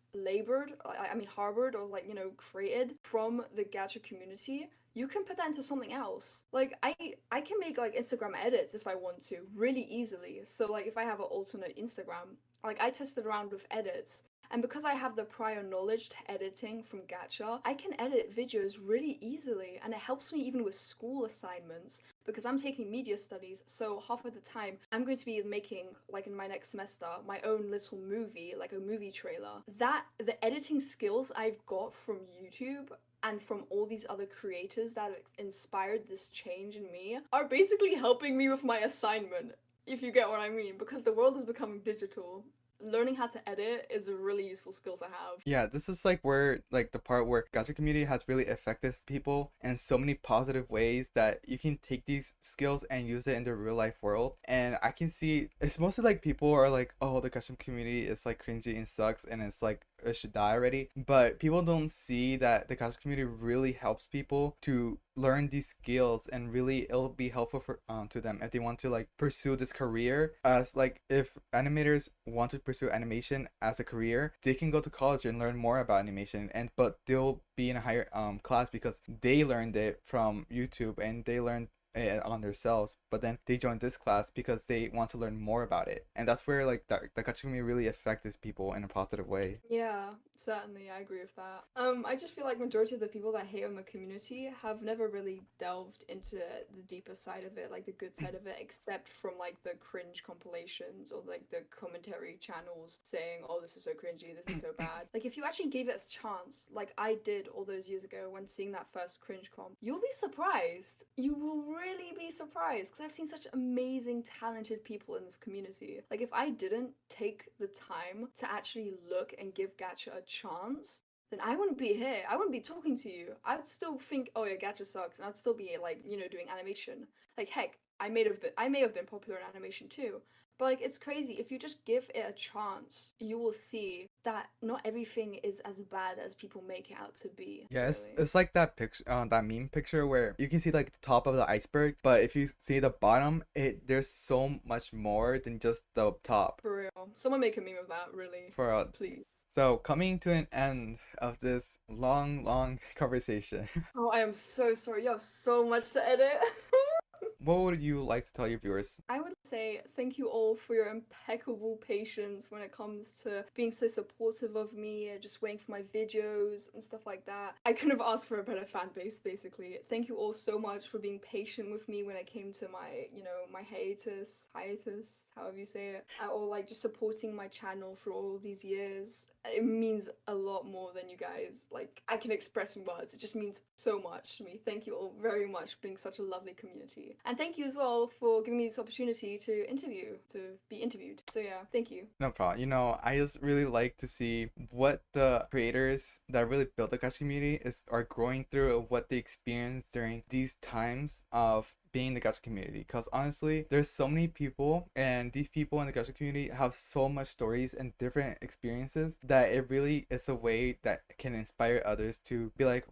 harbored, or like, created from the gacha community, you can put that into something else. Like I can make like Instagram edits if I want to really easily. So like if I have an alternate Instagram, like I tested around with edits, and because I have the prior knowledge to editing from Gacha, I can edit videos really easily, and it helps me even with school assignments because I'm taking media studies. So half of the time, I'm going to be making, like in my next semester, my own little movie, like a movie trailer. The editing skills I've got from YouTube and from all these other creators that have inspired this change in me are basically helping me with my assignment, if you get what I mean, because the world is becoming digital. Learning how to edit is a really useful skill to have. Yeah, this is like where like the part where gacha community has really affected people in so many positive ways that you can take these skills and use it in the real life world. And I can see it's mostly like people are like, oh, the gacha community is like cringy and sucks and it's like it should die already. But people don't see that the gacha community really helps people to learn these skills, and really it'll be helpful for to them if they want to like pursue this career. As like if animators want to pursue animation as a career, they can go to college and learn more about animation, and but they'll be in a higher class because they learned it from YouTube and they learned it on themselves, but then they joined this class because they want to learn more about it. And that's where like the gacha community really affects people in a positive way. Yeah, certainly, I agree with that. I just feel like majority of the people that hate on the community have never really delved into the deeper side of it, like the good side of it, except from like the cringe compilations or like the commentary channels saying, "Oh, this is so cringy, this is so bad." Like if you actually gave it a chance, like I did all those years ago when seeing that first cringe comp, you'll be surprised. You will really be surprised because I've seen such amazing, talented people in this community. Like if I didn't take the time to actually look and give Gacha a chance, then I wouldn't be here. I wouldn't be talking to you. I'd still think, oh yeah, Gacha sucks, and I'd still be like, doing animation. Like heck, I may have been popular in animation too. But like it's crazy. If you just give it a chance, you will see that not everything is as bad as people make it out to be. Yeah, Really. it's like that picture, that meme picture where you can see like the top of the iceberg, but if you see the bottom, there's so much more than just the top. For real. Someone make a meme of that, really. For Please. So coming to an end of this long conversation, Oh, I am so sorry. You have so much to edit. what would you like to tell your viewers? I would say thank you all for your impeccable patience when it comes to being so supportive of me and just waiting for my videos and stuff like that. I couldn't have asked for a better fan base, basically. Thank you all so much for being patient with me when it came to my, my hiatus, however you say it, or like just supporting my channel for all these years. It means a lot more than you guys, like, I can express in words. It just means so much to me. Thank you all very much for being such a lovely community. And thank you as well for giving me this opportunity to be interviewed. So yeah, thank you. No problem. I just really like to see what the creators that really built the Gacha community are going through, and what they experience during these times of being the Gacha community. Because honestly, there's so many people, and these people in the Gacha community have so much stories and different experiences that it really is a way that can inspire others to be like,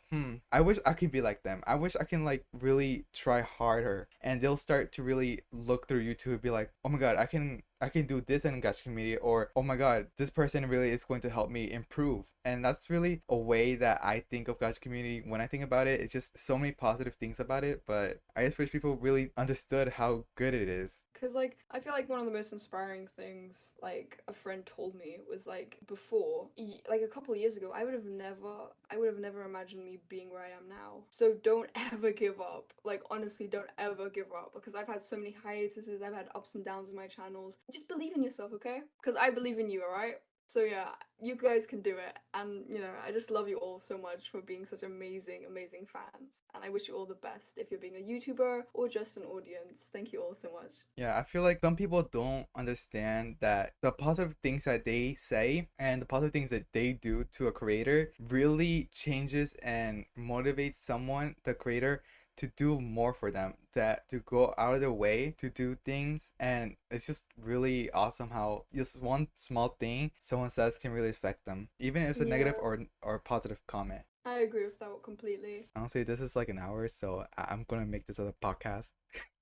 I wish I could be like them. I wish I can like really try harder. And they'll start to really look through YouTube and be like, oh my god, I can do this in Gacha community, or oh my god, this person really is going to help me improve. And that's really a way that I think of Gacha community. When I think about it, it's just so many positive things about it, but I just wish people really understood how good it is. Because like I feel like one of the most inspiring things like a friend told me was like before, like a couple of years ago, I would have never imagined me being where I am now. So don't ever give up. Like honestly, don't ever give up, because I've had so many hiatuses, I've had ups and downs with my channels. Just believe in yourself, okay? Because I believe in you, alright? So yeah, you guys can do it. And I just love you all so much for being such amazing fans, and I wish you all the best if you're being a YouTuber or just an audience. Thank you all so much. Yeah, I feel like some people don't understand that the positive things that they say and the positive things that they do to a creator really changes and motivates someone, the creator, to do more for them, that to go out of their way to do things. And it's just really awesome how just one small thing someone says can really affect them, even if it's a negative or positive comment. I agree with that completely. Honestly, this is like an hour, so I'm gonna make this as a podcast.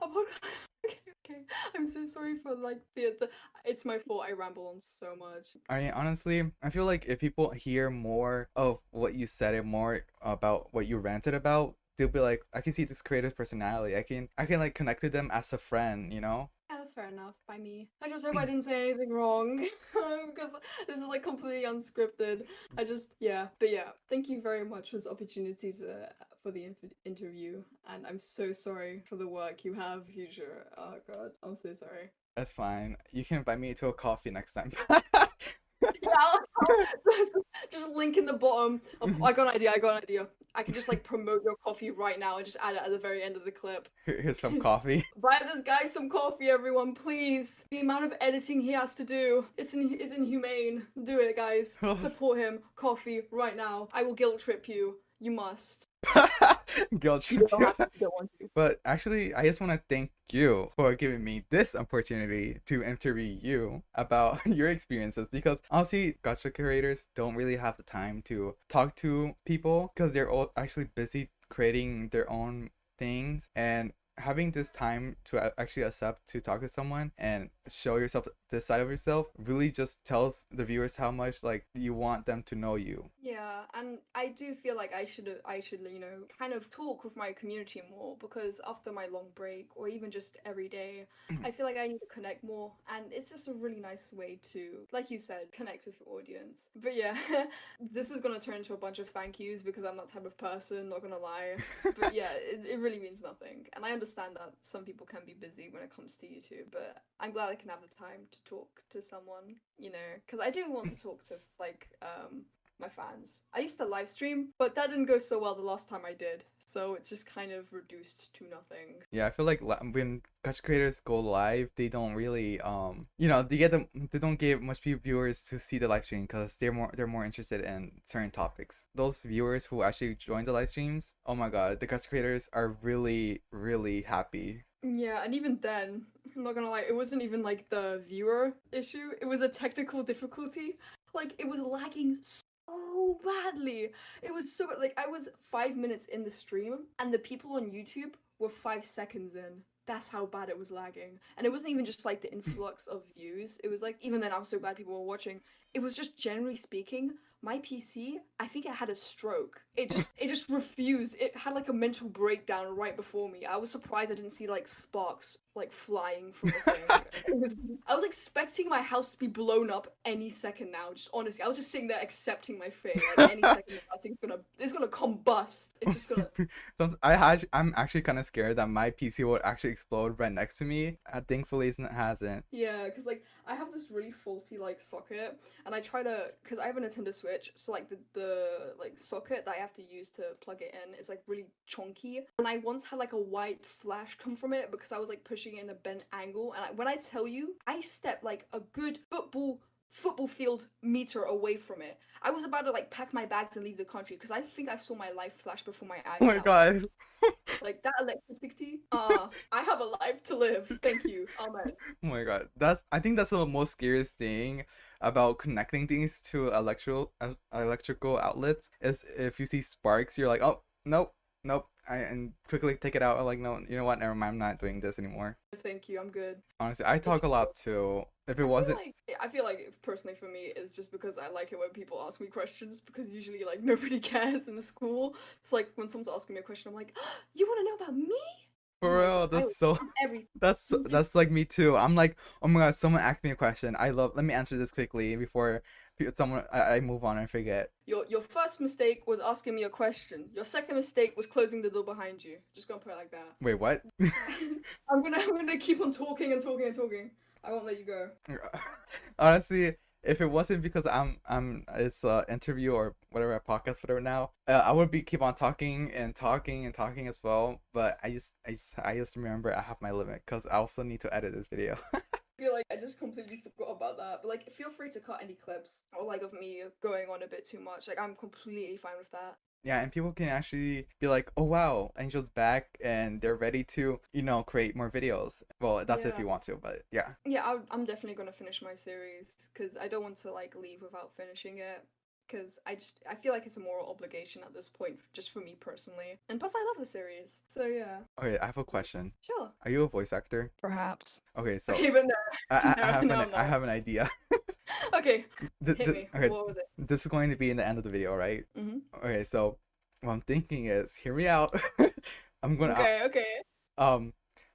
Okay. I'm so sorry for like the it's my fault, I ramble on so much. I mean, honestly, I feel like if people hear more of what you said and more about what you ranted about, they'll be like, I can see this creative personality. I can like connect to them as a friend, Yeah, that's fair enough by me. I just hope I didn't say anything wrong, because this is like completely unscripted. But yeah, thank you very much for this opportunity for the interview, and I'm so sorry for the work you have, future. Oh god, I'm so sorry. That's fine. You can invite me to a coffee next time. Yeah, just link in the bottom. Oh, I got an idea. I can just like promote your coffee right now and just add it at the very end of the clip. Here's some coffee. Buy this guy some coffee, everyone, please. The amount of editing he has to do is inhumane. Do it, guys. Support him. Coffee right now. I will guilt trip you. You must. Guilt trip You don't have to, you don't want to. But actually, I just want to thank you for giving me this opportunity to interview you about your experiences, because honestly, gacha creators don't really have the time to talk to people because they're all actually busy creating their own things, and having this time to actually accept to talk to someone and show yourself this side of yourself really just tells the viewers how much like you want them to know you. Yeah, and I do feel like I should kind of talk with my community more, because after my long break or even just every day, I feel like I need to connect more, and it's just a really nice way to, like you said, connect with your audience. But yeah, this is gonna turn into a bunch of thank yous because I'm that type of person, not gonna lie. But yeah, it really means nothing, and I understand that some people can be busy when it comes to YouTube, but I'm glad I can have the time to talk to someone, because I do want to talk to like my fans. I used to live stream, but that didn't go so well the last time I did, so it's just kind of reduced to nothing. Yeah, I feel like when gacha creators go live, they don't really they don't give much viewers to see the live stream because they're more interested in certain topics. Those viewers who actually join the live streams, oh my god, the gacha creators are really happy Yeah, and even then, I'm not gonna lie, it wasn't even like the viewer issue. It was a technical difficulty. Like it was lagging so badly. It was so like I was 5 minutes in the stream, and the people on YouTube were 5 seconds in. That's how bad it was lagging. And it wasn't even just like the influx of views. It was like even then I was so glad people were watching. It was just generally speaking, my PC, I think it had a stroke. It just refused. It had like a mental breakdown right before me. I was surprised I didn't see like sparks like flying from the thing. I was expecting my house to be blown up any second now. Just honestly, I was just sitting there accepting my fate. Like any second, I think it's gonna combust. It's just gonna. I'm actually kind of scared that my PC will actually explode right next to me. Thankfully, it hasn't. Yeah, because like I have this really faulty like socket, and I try to because I have a Nintendo Switch, so like the like socket that I have to use to plug it in is like really chunky. And I once had like a white flash come from it because I was like pushing it in a bent angle, and when I tell you, I stepped like a good football field meter away from it. I was about to like pack my bags and leave the country because I think I saw my life flash before my eyes. Oh my god. Like that electricity. I have a life to live. Thank you. Amen. Oh my god. I think that's the most scariest thing about connecting things to electrical outlets is if you see sparks, you're like, oh nope, nope. And quickly take it out. I'm like, no, you know what? Never mind. I'm not doing this anymore. Thank you. I'm good. Honestly, I talk a lot too. If it wasn't, I feel like personally for me, it's just because I like it when people ask me questions because usually like nobody cares in the school. It's like when someone's asking me a question, I'm like, you want to know about me? for real, that's like me too. I'm like, oh my god, someone asked me a question. Let me answer this quickly before I move on and forget. Your first mistake was asking me a question. Your second mistake was closing the door behind you. Just gonna put it like that. Wait, what? I'm gonna keep on talking and talking and talking. I won't let you go. Honestly, if it wasn't because it's interview or whatever, a podcast, whatever now, I would keep on talking and talking and talking as well. But I just remember I have my limit because I also need to edit this video. I feel like I just completely forgot about that. But like, feel free to cut any clips or like of me going on a bit too much. Like, I'm completely fine with that. Yeah, and people can actually be like, oh wow, Angel's back and they're ready to, create more videos. Well, that's if you want to, but yeah. Yeah, I'm definitely gonna finish my series because I don't want to like leave without finishing it. Because I feel like it's a moral obligation at this point, just for me personally. And plus, I love the series, so yeah. Okay, I have a question. Sure. Are you a voice actor? Perhaps. Okay, so Okay, but no. I have an idea. Okay, hit me. Okay, what was it? this is going to be in the end of the video, right? Mm-hmm. Okay, so what I'm thinking is, hear me out. I'm gonna. Okay.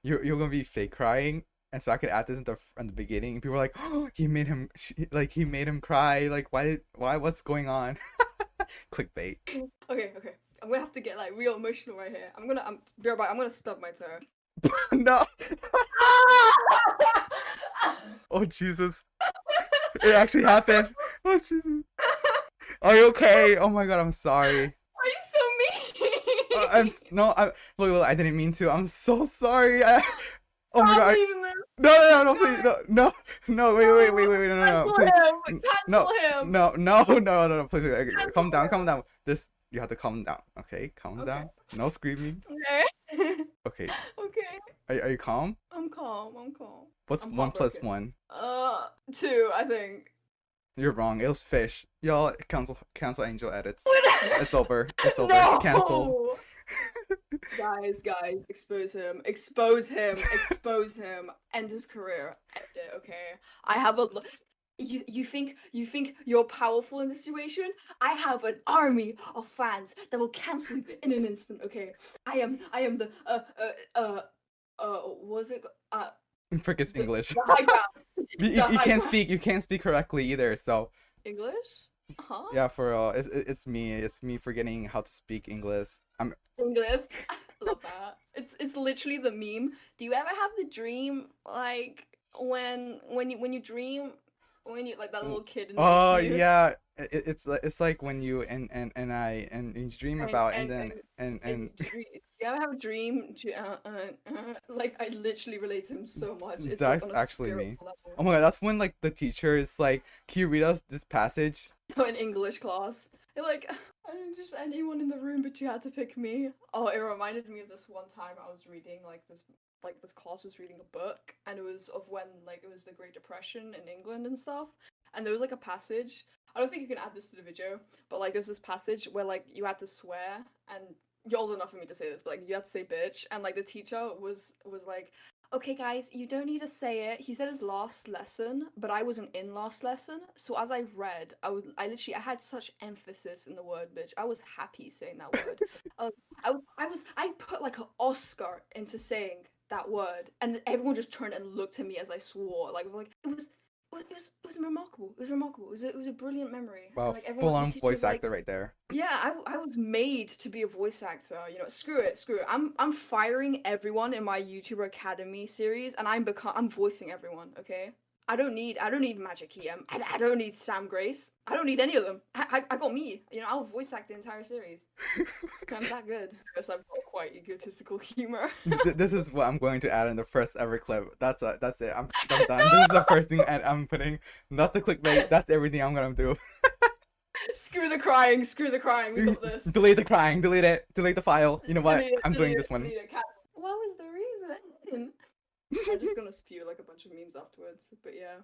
You're gonna be fake crying. And so I could add this in the beginning. People were like, "Oh, he made him cry. Like, why? What's going on?" Clickbait. Okay. I'm gonna have to get like real emotional right here. I'm gonna stub my toe. No. Oh Jesus! It actually happened. Oh Jesus! Are you okay? Oh my God, I'm sorry. Are you so mean? Look, I didn't mean to. I'm so sorry. Oh my God! No, please, no, wait, no, please, Cancel him. No, please, calm down. You have to calm down, okay? Calm down. No screaming. Okay. Okay. Are you calm? I'm calm. What's 1 + 1? 2, I think. You're wrong. It was fish. Y'all cancel Angel edits. It's over. No! Cancel. Guys, expose him, end his career, end it, okay? I have a you think you're powerful in this situation? I have an army of fans that will cancel you in an instant, okay? I am the was it Forget English. The high ground. You can't speak correctly either, so English? Huh? Yeah, for real. It's me forgetting how to speak English. English. I love that. It's literally the meme. Do you ever have the dream like when you dream when you like that little kid in the view? Yeah. It's like when you and you dream about and you ever have a dream like I literally relate to him so much. It's that's like actually me. Oh my God, that's when like the teacher is like, can you read us this passage? In English class. They're like, And just anyone in the room, but you had to pick me. Oh, it reminded me of this one time I was reading this class was reading a book, and it was of when like it was the Great Depression in England and stuff. And there was like a passage. I don't think you can add this to the video, but like there's this passage where like you had to swear, and you're old enough for me to say this, but like you had to say bitch, and like the teacher was like, okay, guys, you don't need to say it. He said his last lesson, but I wasn't in last lesson. So as I read, I had such emphasis in the word bitch. I was happy saying that word. I put like an Oscar into saying that word, and everyone just turned and looked at me as I swore. Like it was remarkable. It was remarkable. It was a brilliant memory. And Wow, like full everyone, the on teacher was voice like, actor right there. yeah, I was made to be a voice actor. You know, screw it, screw it. I'm firing everyone in my YouTuber Academy series, and I'm voicing everyone. Okay, I don't need Magic EM. I don't need Sam Grace. I don't need any of them. I got me. You know, I'll voice act the entire series. I'm that good. Yes, I've got quite egotistical humor. This is what I'm going to add in the first ever clip. That's it. I'm done. This is the first thing I'm putting. That's the clickbait. That's everything I'm gonna do. Screw the crying. Screw the crying. We got this. Delete the crying. Delete it. Delete the file. You know what? Delete it, I'm doing delete this it, one. delete it. What was the reason? I'm just gonna spew like a bunch of memes afterwards. But yeah,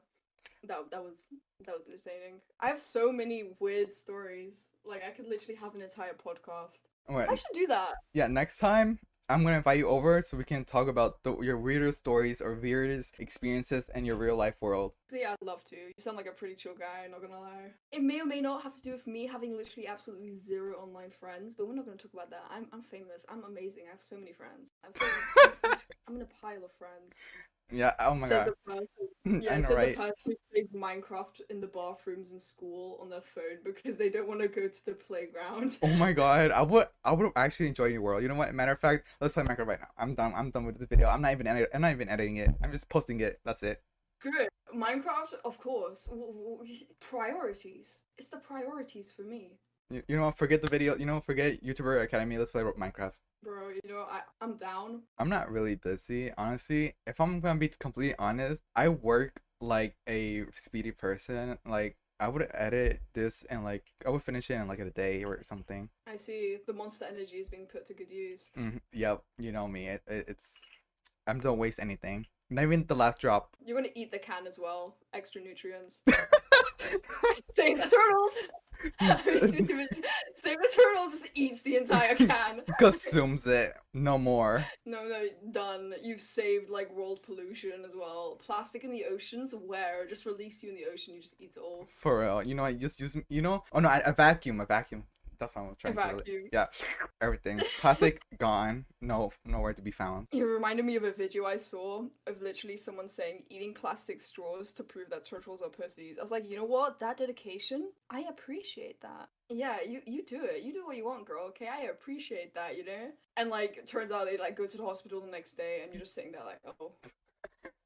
that was entertaining. I have so many weird stories. Like I could literally have an entire podcast. Wait, I should do that. yeah, next time I'm gonna invite you over so we can talk about your weirdest stories or weirdest experiences in your real life world. See, I'd love to. You sound like a pretty chill guy, not gonna lie. It may or may not have to do with me having literally absolutely zero online friends, but we're not gonna talk about that. I'm famous. I'm amazing. I have so many friends. I'm in a pile of friends. Yeah. Oh my Says god. the person. Yeah, I know, says right? the person who plays Minecraft in the bathrooms in school on their phone because they don't want to go to the playground. Oh my god. I would actually enjoy your world. You know what? Matter of fact, let's play Minecraft right now. I'm done. I'm done with the video. I'm not even editing it. I'm just posting it. That's it. Good. Minecraft, of course. Priorities. It's the priorities for me. You know what? Forget the video. You know, forget YouTuber Academy. Let's play Minecraft. Bro, you know, I'm down. I'm not really busy, honestly. If I'm gonna be completely honest, I work like a speedy person. Like I would edit this and like I would finish it in like a day or something. I see the monster energy is being put to good use. Yep, you know me. It's I don't waste anything. Not even the last drop. You're gonna eat the can as well. Extra nutrients. Save the turtles! Save the turtles just eats the entire can. Consumes it. No more. No, done. You've saved like world pollution as well. Plastic in the oceans, where? Just release you in the ocean, you just eat it all. For real. You know, I just use, you know? Oh no, a vacuum. A vacuum. That's what I'm trying to Vacuum. Yeah, everything. Plastic gone. No, nowhere to be found. It reminded me of a video I saw of literally someone saying eating plastic straws to prove that turtles are pussies. I was like, you know what? That dedication, I appreciate that. Yeah, you do it. You do what you want, girl. Okay, I appreciate that. You know. And like, it turns out they like go to the hospital the next day, and you're just sitting there like, oh.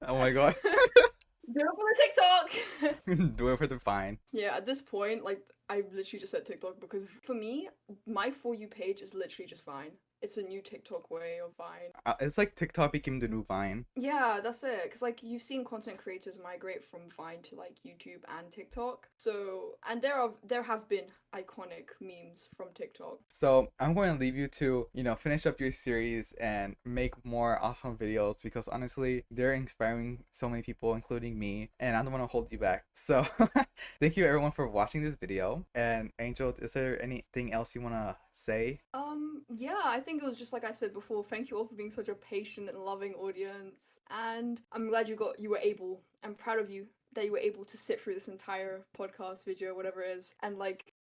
Oh my god. Do it for the TikTok! Do it for the fine. Yeah, at this point, like, I literally just said TikTok because for me, my For You page is literally just Vine. It's a new TikTok way of Vine. It's like TikTok became the new Vine. Yeah, that's it. Because, like, you've seen content creators migrate from Vine to, like, YouTube and TikTok. So, and there have been iconic memes from TikTok. So, I'm going to leave you to, you know, finish up your series and make more awesome videos because honestly, they're inspiring so many people, including me, and I don't want to hold you back. So, thank you everyone for watching this video. And Angel, is there anything else you want to say? Yeah, I think it was just like I said before, thank you all for being such a patient and loving audience, and I'm glad I'm proud of you that you were able to sit through this entire podcast video, whatever it is, and like